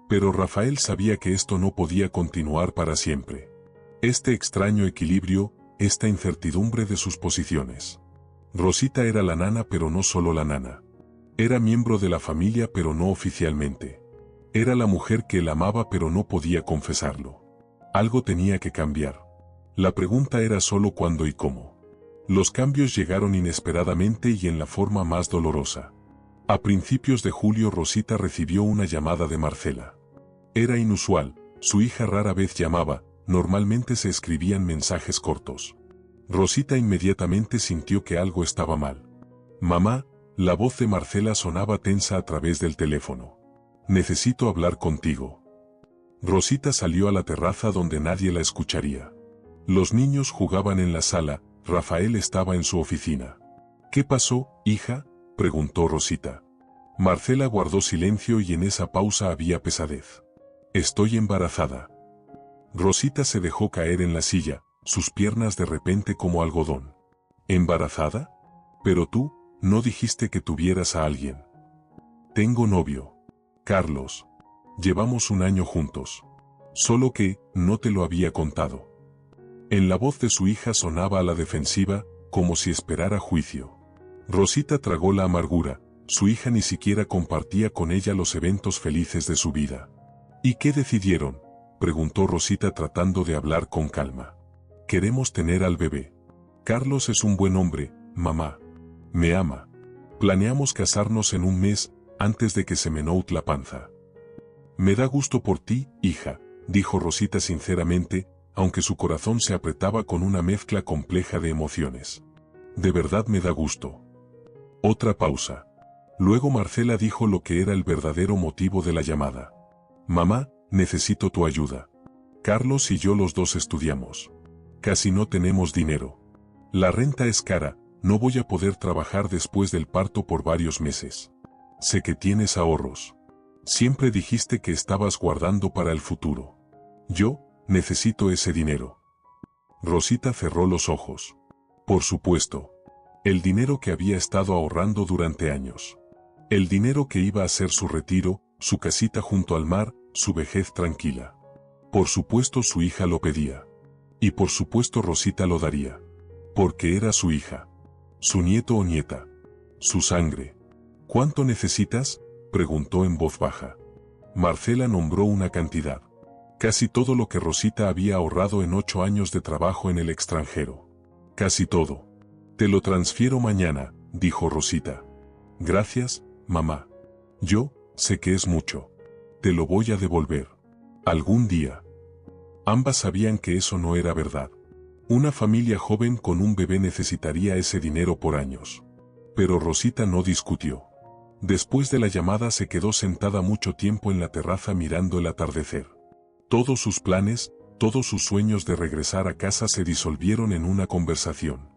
Pero Rafael sabía que esto no podía continuar para siempre. Este extraño equilibrio, esta incertidumbre de sus posiciones. Rosita era la nana, pero no solo la nana. Era miembro de la familia, pero no oficialmente. Era la mujer que él amaba, pero no podía confesarlo. Algo tenía que cambiar. La pregunta era solo cuándo y cómo. Los cambios llegaron inesperadamente y en la forma más dolorosa. A principios de julio Rosita recibió una llamada de Marcela. Era inusual, su hija rara vez llamaba, normalmente se escribían mensajes cortos. Rosita inmediatamente sintió que algo estaba mal. «Mamá», la voz de Marcela sonaba tensa a través del teléfono. «Necesito hablar contigo». Rosita salió a la terraza donde nadie la escucharía. Los niños jugaban en la sala, Rafael estaba en su oficina. «¿Qué pasó, hija?», preguntó Rosita. Marcela guardó silencio y en esa pausa había pesadez. «Estoy embarazada». Rosita se dejó caer en la silla, sus piernas de repente como algodón. «¿Embarazada? Pero tú, no dijiste que tuvieras a alguien». «Tengo novio. Carlos. Llevamos un año juntos. Solo que, no te lo había contado». En la voz de su hija sonaba a la defensiva, como si esperara juicio. Rosita tragó la amargura, su hija ni siquiera compartía con ella los eventos felices de su vida. «¿Y qué decidieron?», preguntó Rosita tratando de hablar con calma. «Queremos tener al bebé. Carlos es un buen hombre, mamá. Me ama. Planeamos casarnos en un mes, antes de que se me note la panza». «Me da gusto por ti, hija», dijo Rosita sinceramente, aunque su corazón se apretaba con una mezcla compleja de emociones. «De verdad me da gusto». Otra pausa. Luego Marcela dijo lo que era el verdadero motivo de la llamada. «Mamá, necesito tu ayuda. Carlos y yo los dos estudiamos. Casi no tenemos dinero. La renta es cara, no voy a poder trabajar después del parto por varios meses. Sé que tienes ahorros. Siempre dijiste que estabas guardando para el futuro. Yo, necesito ese dinero». Rosita cerró los ojos. Por supuesto. El dinero que había estado ahorrando durante años. El dinero que iba a ser su retiro, su casita junto al mar, su vejez tranquila. Por supuesto su hija lo pedía. Y por supuesto Rosita lo daría. Porque era su hija. Su nieto o nieta. Su sangre. «¿Cuánto necesitas?», preguntó en voz baja. Marcela nombró una cantidad. Casi todo lo que Rosita había ahorrado en 8 años de trabajo en el extranjero. Casi todo. «Te lo transfiero mañana», dijo Rosita. «Gracias, mamá. Yo, sé que es mucho. Te lo voy a devolver. Algún día». Ambas sabían que eso no era verdad. Una familia joven con un bebé necesitaría ese dinero por años. Pero Rosita no discutió. Después de la llamada se quedó sentada mucho tiempo en la terraza mirando el atardecer. Todos sus planes, todos sus sueños de regresar a casa se disolvieron en una conversación.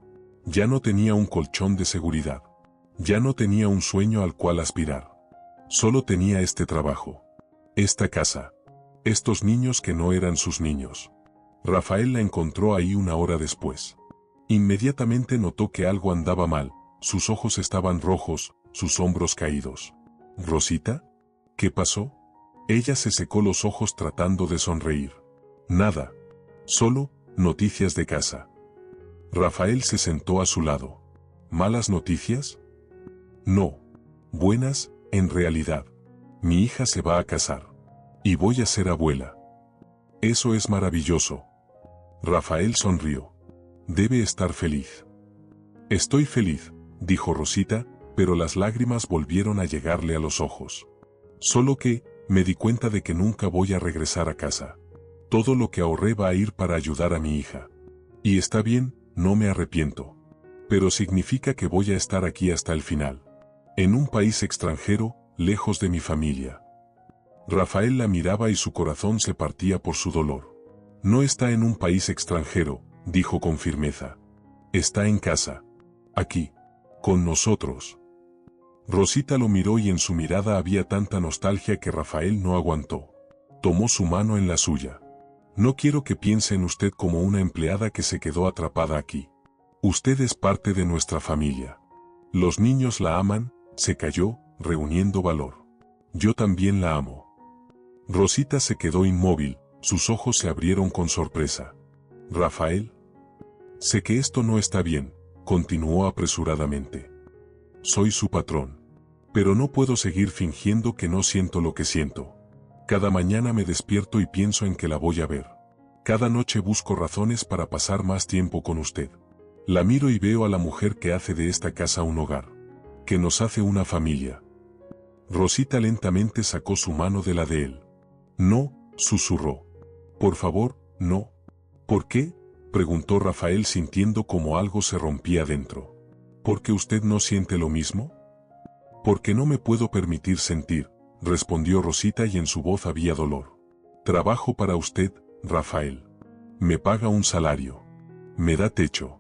Ya no tenía un colchón de seguridad. Ya no tenía un sueño al cual aspirar. Solo tenía este trabajo. Esta casa. Estos niños que no eran sus niños. Rafael la encontró ahí una hora después. Inmediatamente notó que algo andaba mal, sus ojos estaban rojos, sus hombros caídos. «¿Rosita? ¿Qué pasó?». Ella se secó los ojos tratando de sonreír. «Nada. Solo, noticias de casa». Rafael se sentó a su lado. «¿Malas noticias?». «No. Buenas, en realidad. Mi hija se va a casar. Y voy a ser abuela». «Eso es maravilloso». Rafael sonrió. «Debe estar feliz». «Estoy feliz», dijo Rosita, pero las lágrimas volvieron a llegarle a los ojos. «Solo que, me di cuenta de que nunca voy a regresar a casa. Todo lo que ahorré va a ir para ayudar a mi hija. Y está bien, no me arrepiento. Pero significa que voy a estar aquí hasta el final. En un país extranjero, lejos de mi familia». Rafael la miraba y su corazón se partía por su dolor. «No está en un país extranjero», dijo con firmeza. «Está en casa. Aquí. Con nosotros». Rosita lo miró y en su mirada había tanta nostalgia que Rafael no aguantó. Tomó su mano en la suya. No quiero que piense en usted como una empleada que se quedó atrapada aquí. Usted es parte de nuestra familia. Los niños la aman, se calló, reuniendo valor. Yo también la amo. Rosita se quedó inmóvil, sus ojos se abrieron con sorpresa. Rafael. Sé que esto no está bien, continuó apresuradamente. Soy su patrón. Pero no puedo seguir fingiendo que no siento lo que siento. Cada mañana me despierto y pienso en que la voy a ver. Cada noche busco razones para pasar más tiempo con usted. La miro y veo a la mujer que hace de esta casa un hogar. Que nos hace una familia. Rosita lentamente sacó su mano de la de él. No, susurró. Por favor, no. ¿Por qué? Preguntó Rafael sintiendo como algo se rompía dentro. ¿Porque usted no siente lo mismo? Porque no me puedo permitir sentir, respondió Rosita y en su voz había dolor. Trabajo para usted, Rafael. Me paga un salario. Me da techo.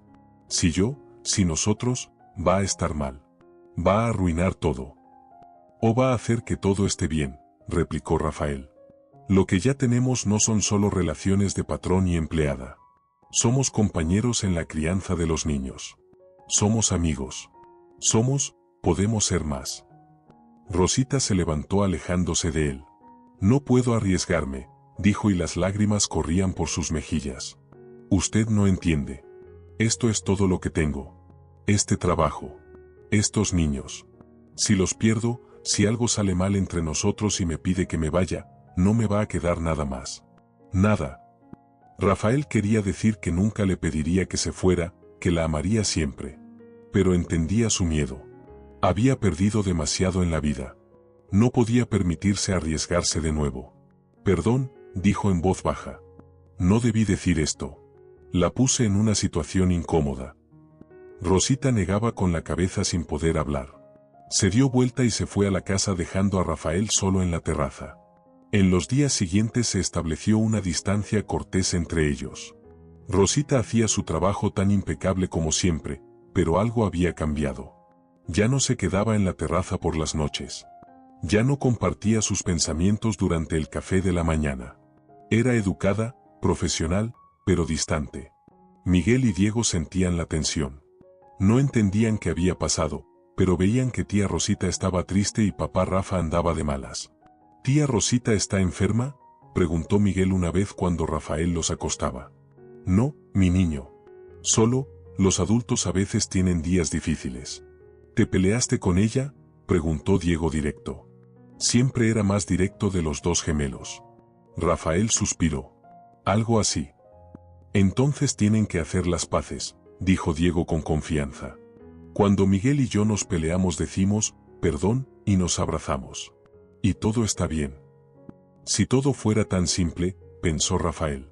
Si nosotros, va a estar mal. Va a arruinar todo. O va a hacer que todo esté bien, replicó Rafael. Lo que ya tenemos no son solo relaciones de patrón y empleada. Somos compañeros en la crianza de los niños. Somos amigos. Podemos ser más. Rosita se levantó alejándose de él. No puedo arriesgarme, dijo y las lágrimas corrían por sus mejillas. Usted no entiende. Esto es todo lo que tengo. Este trabajo. Estos niños. Si los pierdo, si algo sale mal entre nosotros y me pide que me vaya, no me va a quedar nada más. Nada. Rafael quería decir que nunca le pediría que se fuera, que la amaría siempre. Pero entendía su miedo. Había perdido demasiado en la vida. No podía permitirse arriesgarse de nuevo. Perdón, dijo en voz baja. No debí decir esto. La puse en una situación incómoda. Rosita negaba con la cabeza sin poder hablar. Se dio vuelta y se fue a la casa dejando a Rafael solo en la terraza. En los días siguientes se estableció una distancia cortés entre ellos. Rosita hacía su trabajo tan impecable como siempre, pero algo había cambiado. Ya no se quedaba en la terraza por las noches. Ya no compartía sus pensamientos durante el café de la mañana. Era educada, profesional, pero distante. Miguel y Diego sentían la tensión. No entendían qué había pasado, pero veían que tía Rosita estaba triste y papá Rafa andaba de malas. ¿Tía Rosita está enferma?, preguntó Miguel una vez cuando Rafael los acostaba. No, mi niño. Solo, los adultos a veces tienen días difíciles. ¿Te peleaste con ella?, preguntó Diego directo. Siempre era más directo de los dos gemelos. Rafael suspiró. Algo así. Entonces tienen que hacer las paces, dijo Diego con confianza. Cuando Miguel y yo nos peleamos decimos, perdón, y nos abrazamos. Y todo está bien. Si todo fuera tan simple, pensó Rafael.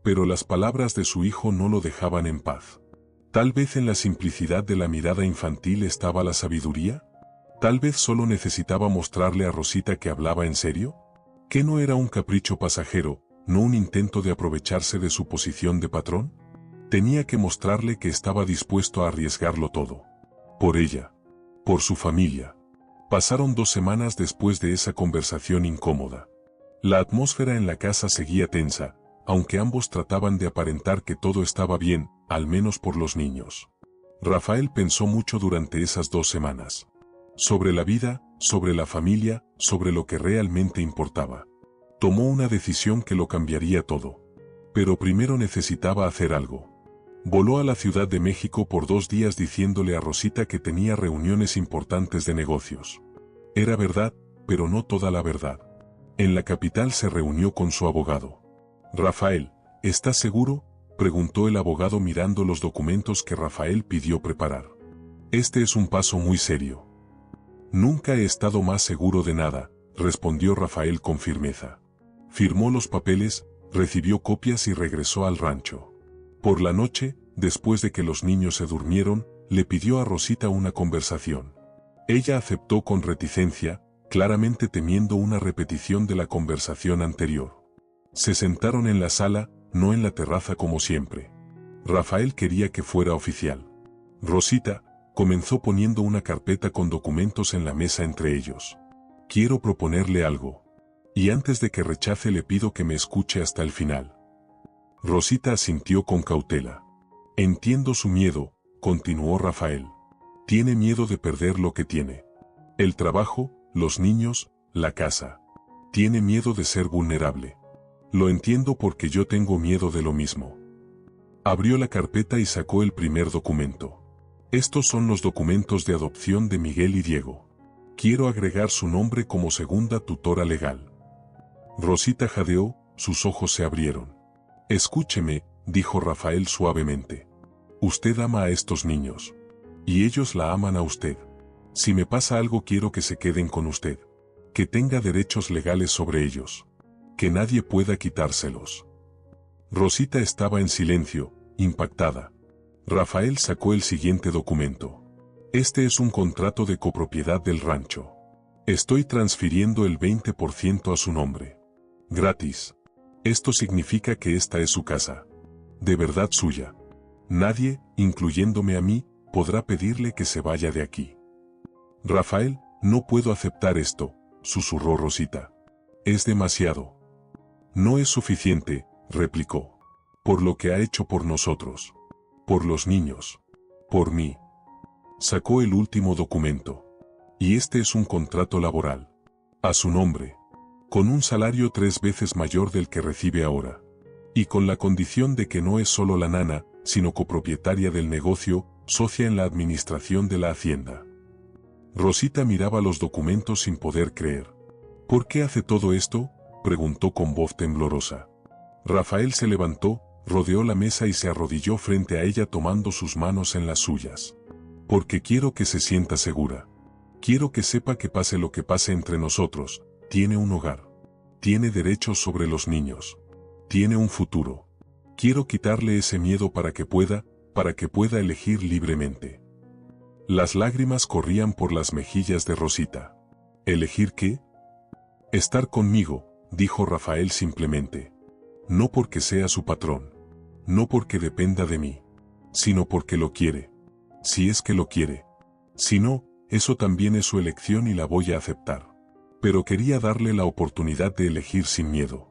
Pero las palabras de su hijo no lo dejaban en paz. Tal vez en la simplicidad de la mirada infantil estaba la sabiduría. Tal vez solo necesitaba mostrarle a Rosita que hablaba en serio. ¿Que no era un capricho pasajero, no un intento de aprovecharse de su posición de patrón? Tenía que mostrarle que estaba dispuesto a arriesgarlo todo. Por ella. Por su familia. Pasaron 2 semanas después de esa conversación incómoda. La atmósfera en la casa seguía tensa, aunque ambos trataban de aparentar que todo estaba bien, al menos por los niños. Rafael pensó mucho durante esas 2 semanas. Sobre la vida, sobre la familia, sobre lo que realmente importaba. Tomó una decisión que lo cambiaría todo. Pero primero necesitaba hacer algo. Voló a la Ciudad de México por 2 días diciéndole a Rosita que tenía reuniones importantes de negocios. Era verdad, pero no toda la verdad. En la capital se reunió con su abogado. Rafael, ¿estás seguro?, preguntó el abogado mirando los documentos que Rafael pidió preparar. Este es un paso muy serio. Nunca he estado más seguro de nada, respondió Rafael con firmeza. Firmó los papeles, recibió copias y regresó al rancho. Por la noche, después de que los niños se durmieron, le pidió a Rosita una conversación. Ella aceptó con reticencia, claramente temiendo una repetición de la conversación anterior. Se sentaron en la sala, no en la terraza como siempre. Rafael quería que fuera oficial. Rosita comenzó poniendo una carpeta con documentos en la mesa entre ellos. Quiero proponerle algo. Y antes de que rechace le pido que me escuche hasta el final. Rosita asintió con cautela. Entiendo su miedo, continuó Rafael. Tiene miedo de perder lo que tiene. El trabajo, los niños, la casa. Tiene miedo de ser vulnerable. Lo entiendo porque yo tengo miedo de lo mismo. Abrió la carpeta y sacó el primer documento. Estos son los documentos de adopción de Miguel y Diego. Quiero agregar su nombre como segunda tutora legal. Rosita jadeó, sus ojos se abrieron. Escúcheme, dijo Rafael suavemente. Usted ama a estos niños. Y ellos la aman a usted. Si me pasa algo quiero que se queden con usted. Que tenga derechos legales sobre ellos. Que nadie pueda quitárselos. Rosita estaba en silencio, impactada. Rafael sacó el siguiente documento. Este es un contrato de copropiedad del rancho. Estoy transfiriendo el 20% a su nombre. Gratis. Esto significa que esta es su casa. De verdad suya. Nadie, incluyéndome a mí, podrá pedirle que se vaya de aquí. Rafael, no puedo aceptar esto, susurró Rosita. Es demasiado. No es suficiente, replicó. Por lo que ha hecho por nosotros. Por los niños. Por mí. Sacó el último documento. Y este es un contrato laboral. A su nombre. Con un salario 3 veces mayor del que recibe ahora. Y con la condición de que no es solo la nana, sino copropietaria del negocio, socia en la administración de la hacienda. Rosita miraba los documentos sin poder creer. ¿Por qué hace todo esto?, preguntó con voz temblorosa. Rafael se levantó, rodeó la mesa y se arrodilló frente a ella tomando sus manos en las suyas. Porque quiero que se sienta segura. Quiero que sepa que pase lo que pase entre nosotros, tiene un hogar. Tiene derechos sobre los niños. Tiene un futuro. Quiero quitarle ese miedo para que pueda elegir libremente. Las lágrimas corrían por las mejillas de Rosita. ¿Elegir qué? Estar conmigo, dijo Rafael simplemente. No porque sea su patrón. No porque dependa de mí. Sino porque lo quiere. Si es que lo quiere. Si no, eso también es su elección y la voy a aceptar. Pero quería darle la oportunidad de elegir sin miedo.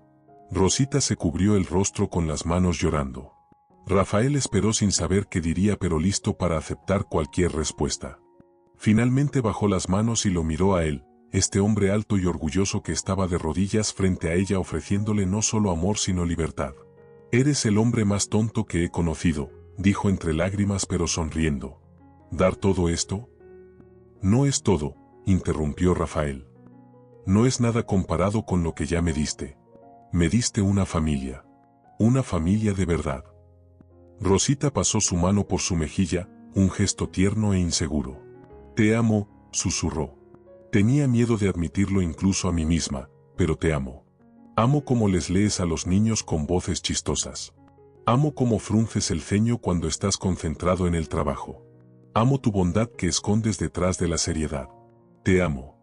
Rosita se cubrió el rostro con las manos llorando. Rafael esperó sin saber qué diría pero listo para aceptar cualquier respuesta. Finalmente bajó las manos y lo miró a él, este hombre alto y orgulloso que estaba de rodillas frente a ella ofreciéndole no solo amor sino libertad. Eres el hombre más tonto que he conocido, dijo entre lágrimas pero sonriendo. ¿Dar todo esto? No es todo, interrumpió Rafael. No es nada comparado con lo que ya me diste. Me diste una familia. Una familia de verdad. Rosita pasó su mano por su mejilla, un gesto tierno e inseguro. Te amo, susurró. Tenía miedo de admitirlo incluso a mí misma, pero te amo. Amo cómo les lees a los niños con voces chistosas. Amo cómo frunces el ceño cuando estás concentrado en el trabajo. Amo tu bondad que escondes detrás de la seriedad. Te amo.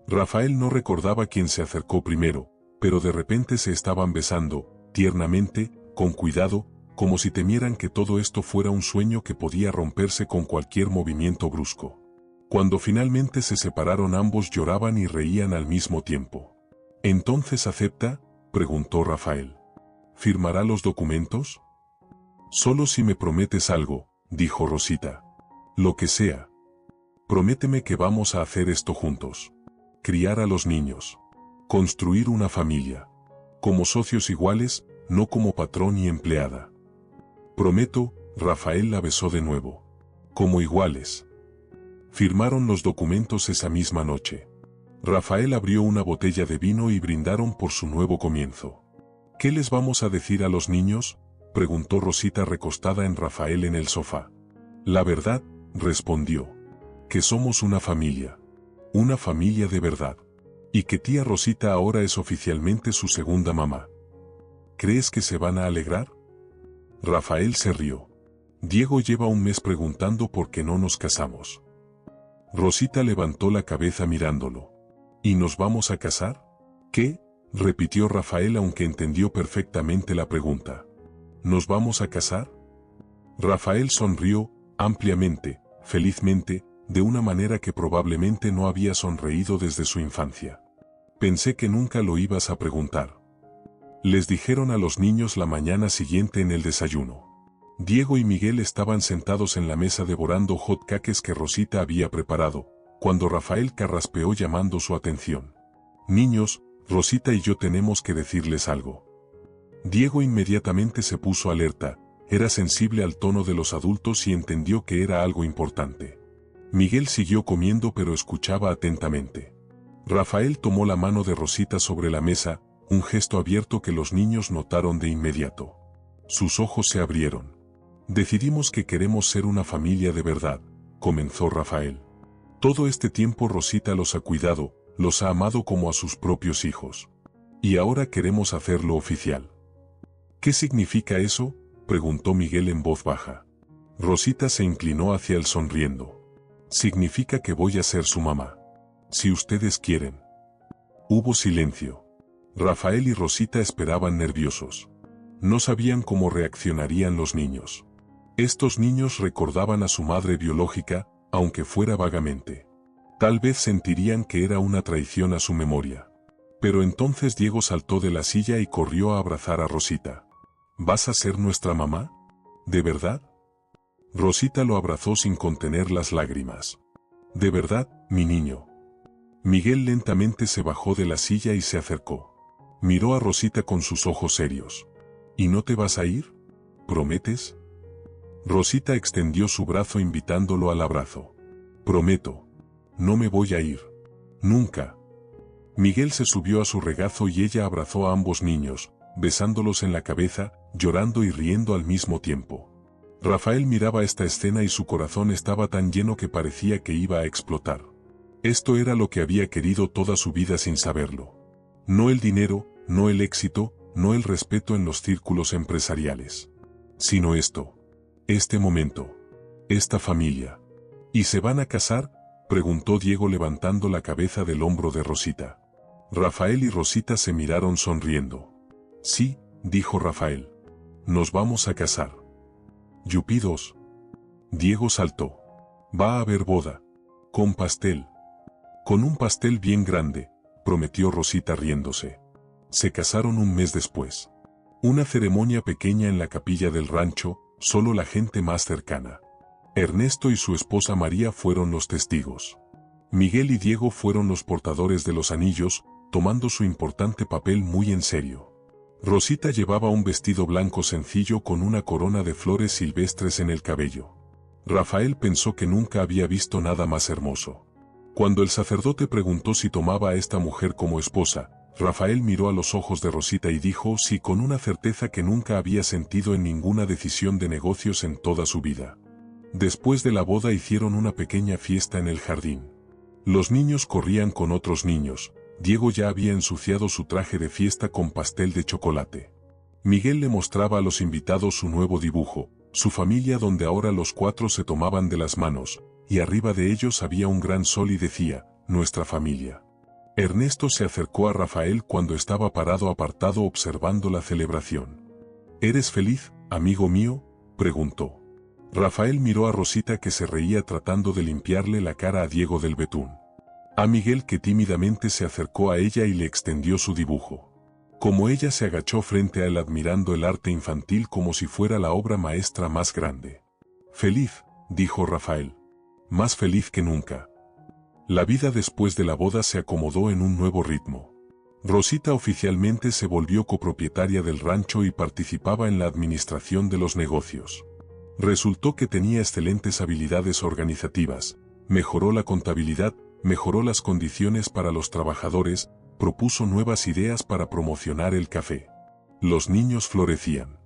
Rafael no recordaba quién se acercó primero, pero de repente se estaban besando, tiernamente, con cuidado, como si temieran que todo esto fuera un sueño que podía romperse con cualquier movimiento brusco. Cuando finalmente se separaron ambos lloraban y reían al mismo tiempo. ¿Entonces acepta?, preguntó Rafael. ¿Firmará los documentos? Solo si me prometes algo, dijo Rosita. Lo que sea. Prométeme que vamos a hacer esto juntos. Criar a los niños. Construir una familia. Como socios iguales, no como patrón y empleada. Prometo, Rafael la besó de nuevo. Como iguales. Firmaron los documentos esa misma noche. Rafael abrió una botella de vino y brindaron por su nuevo comienzo. ¿Qué les vamos a decir a los niños?, preguntó Rosita recostada en Rafael en el sofá. La verdad, respondió. Que somos una familia. Una familia de verdad. Y que tía Rosita ahora es oficialmente su segunda mamá. ¿Crees que se van a alegrar? Rafael se rió. Diego lleva un mes preguntando por qué no nos casamos. Rosita levantó la cabeza mirándolo. ¿Y nos vamos a casar? ¿Qué?, repitió Rafael aunque entendió perfectamente la pregunta. ¿Nos vamos a casar? Rafael sonrió, ampliamente, felizmente, de una manera que probablemente no había sonreído desde su infancia. Pensé que nunca lo ibas a preguntar. Les dijeron a los niños la mañana siguiente en el desayuno. Diego y Miguel estaban sentados en la mesa devorando hot cakes que Rosita había preparado, cuando Rafael carraspeó llamando su atención. Niños, Rosita y yo tenemos que decirles algo. Diego inmediatamente se puso alerta, era sensible al tono de los adultos y entendió que era algo importante. Miguel siguió comiendo pero escuchaba atentamente. Rafael tomó la mano de Rosita sobre la mesa, un gesto abierto que los niños notaron de inmediato. Sus ojos se abrieron. Decidimos que queremos ser una familia de verdad, comenzó Rafael. Todo este tiempo Rosita los ha cuidado, los ha amado como a sus propios hijos. Y ahora queremos hacerlo oficial. ¿Qué significa eso?, preguntó Miguel en voz baja. Rosita se inclinó hacia él sonriendo. Significa que voy a ser su mamá. Si ustedes quieren. Hubo silencio. Rafael y Rosita esperaban nerviosos. No sabían cómo reaccionarían los niños. Estos niños recordaban a su madre biológica, aunque fuera vagamente. Tal vez sentirían que era una traición a su memoria. Pero entonces Diego saltó de la silla y corrió a abrazar a Rosita. ¿Vas a ser nuestra mamá? ¿De verdad? Rosita lo abrazó sin contener las lágrimas. ¿De verdad, mi niño? Miguel lentamente se bajó de la silla y se acercó. Miró a Rosita con sus ojos serios. ¿Y no te vas a ir? ¿Prometes? Rosita extendió su brazo invitándolo al abrazo. Prometo. No me voy a ir. Nunca. Miguel se subió a su regazo y ella abrazó a ambos niños, besándolos en la cabeza, llorando y riendo al mismo tiempo. Rafael miraba esta escena y su corazón estaba tan lleno que parecía que iba a explotar. Esto era lo que había querido toda su vida sin saberlo. No el dinero, no el éxito, no el respeto en los círculos empresariales. Sino esto. Este momento. Esta familia. ¿Y se van a casar?, preguntó Diego levantando la cabeza del hombro de Rosita. Rafael y Rosita se miraron sonriendo. Sí, dijo Rafael. Nos vamos a casar. Yupidos. Diego saltó. Va a haber boda. Con pastel. Con un pastel bien grande, prometió Rosita riéndose. Se casaron un mes después. Una ceremonia pequeña en la capilla del rancho, solo la gente más cercana. Ernesto y su esposa María fueron los testigos. Miguel y Diego fueron los portadores de los anillos, tomando su importante papel muy en serio. Rosita llevaba un vestido blanco sencillo con una corona de flores silvestres en el cabello. Rafael pensó que nunca había visto nada más hermoso. Cuando el sacerdote preguntó si tomaba a esta mujer como esposa, Rafael miró a los ojos de Rosita y dijo sí con una certeza que nunca había sentido en ninguna decisión de negocios en toda su vida. Después de la boda hicieron una pequeña fiesta en el jardín. Los niños corrían con otros niños. Diego ya había ensuciado su traje de fiesta con pastel de chocolate. Miguel le mostraba a los invitados su nuevo dibujo, su familia donde ahora los cuatro se tomaban de las manos, y arriba de ellos había un gran sol y decía, nuestra familia. Ernesto se acercó a Rafael cuando estaba parado apartado observando la celebración. ¿Eres feliz, amigo mío?, preguntó. Rafael miró a Rosita que se reía tratando de limpiarle la cara a Diego del betún. A Miguel que tímidamente se acercó a ella y le extendió su dibujo. Como ella se agachó frente a él admirando el arte infantil como si fuera la obra maestra más grande. Feliz, dijo Rafael. Más feliz que nunca. La vida después de la boda se acomodó en un nuevo ritmo. Rosita oficialmente se volvió copropietaria del rancho y participaba en la administración de los negocios. Resultó que tenía excelentes habilidades organizativas, mejoró la contabilidad, mejoró las condiciones para los trabajadores, propuso nuevas ideas para promocionar el café. Los niños florecían.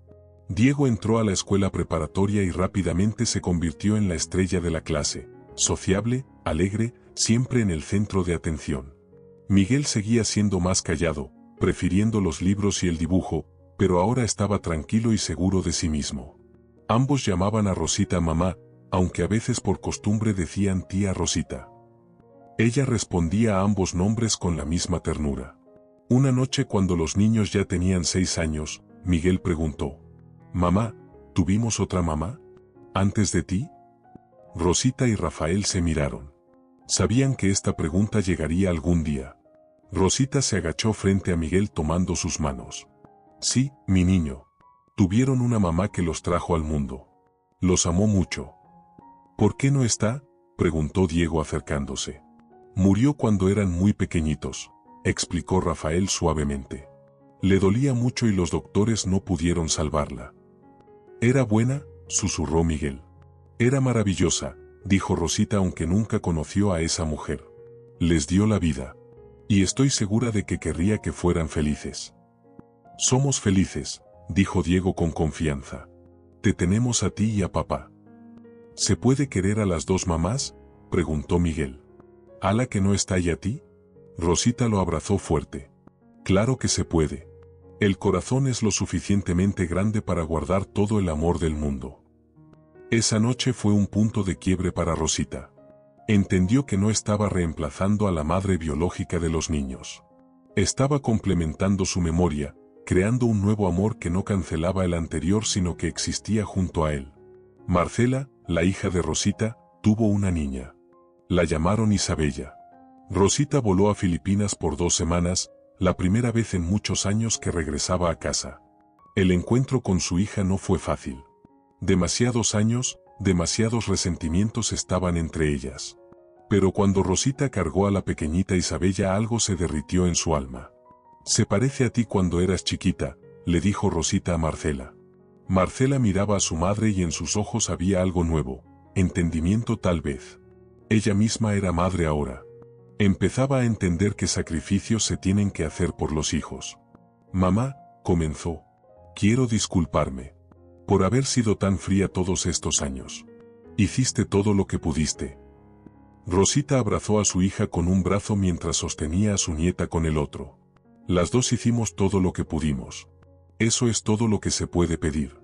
Diego entró a la escuela preparatoria y rápidamente se convirtió en la estrella de la clase, sociable, alegre, siempre en el centro de atención. Miguel seguía siendo más callado, prefiriendo los libros y el dibujo, pero ahora estaba tranquilo y seguro de sí mismo. Ambos llamaban a Rosita mamá, aunque a veces por costumbre decían tía Rosita. Ella respondía a ambos nombres con la misma ternura. Una noche cuando los niños ya tenían 6 años, Miguel preguntó, «Mamá, ¿tuvimos otra mamá? ¿Antes de ti?» Rosita y Rafael se miraron. Sabían que esta pregunta llegaría algún día. Rosita se agachó frente a Miguel tomando sus manos. Sí, mi niño. Tuvieron una mamá que los trajo al mundo. Los amó mucho. ¿Por qué no está?, preguntó Diego acercándose. Murió cuando eran muy pequeñitos, explicó Rafael suavemente. Le dolía mucho y los doctores no pudieron salvarla. ¿Era buena?, susurró Miguel. Era maravillosa, dijo Rosita, aunque nunca conoció a esa mujer. Les dio la vida. Y estoy segura de que querría que fueran felices. Somos felices, dijo Diego con confianza. Te tenemos a ti y a papá. ¿Se puede querer a las dos mamás?, preguntó Miguel. ¿A la que no está y a ti? Rosita lo abrazó fuerte. Claro que se puede. El corazón es lo suficientemente grande para guardar todo el amor del mundo. Esa noche fue un punto de quiebre para Rosita. Entendió que no estaba reemplazando a la madre biológica de los niños. Estaba complementando su memoria, creando un nuevo amor que no cancelaba el anterior sino que existía junto a él. Marcela, la hija de Rosita, tuvo una niña. La llamaron Isabella. Rosita voló a Filipinas por 2 semanas, la primera vez en muchos años que regresaba a casa. El encuentro con su hija no fue fácil. Demasiados años, demasiados resentimientos estaban entre ellas. Pero cuando Rosita cargó a la pequeñita Isabella, algo se derritió en su alma. «Se parece a ti cuando eras chiquita», le dijo Rosita a Marcela. Marcela miraba a su madre y en sus ojos había algo nuevo, entendimiento tal vez. Ella misma era madre ahora. Empezaba a entender qué sacrificios se tienen que hacer por los hijos. «Mamá», comenzó, «quiero disculparme por haber sido tan fría todos estos años. Hiciste todo lo que pudiste». Rosita abrazó a su hija con un brazo mientras sostenía a su nieta con el otro. «Las dos hicimos todo lo que pudimos. Eso es todo lo que se puede pedir».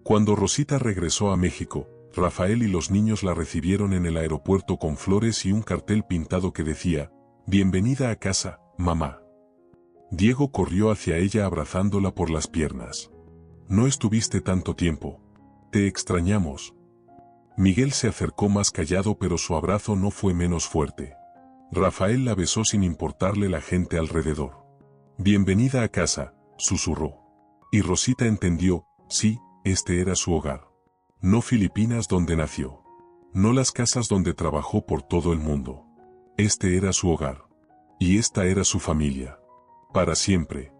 Cuando Rosita regresó a México, Rafael y los niños la recibieron en el aeropuerto con flores y un cartel pintado que decía: «Bienvenida a casa, mamá». Diego corrió hacia ella abrazándola por las piernas. «No estuviste tanto tiempo. Te extrañamos». Miguel se acercó más callado, pero su abrazo no fue menos fuerte. Rafael la besó sin importarle la gente alrededor. «Bienvenida a casa», susurró. Y Rosita entendió, sí, este era su hogar. No Filipinas donde nació. No las casas donde trabajó por todo el mundo. Este era su hogar. Y esta era su familia. Para siempre.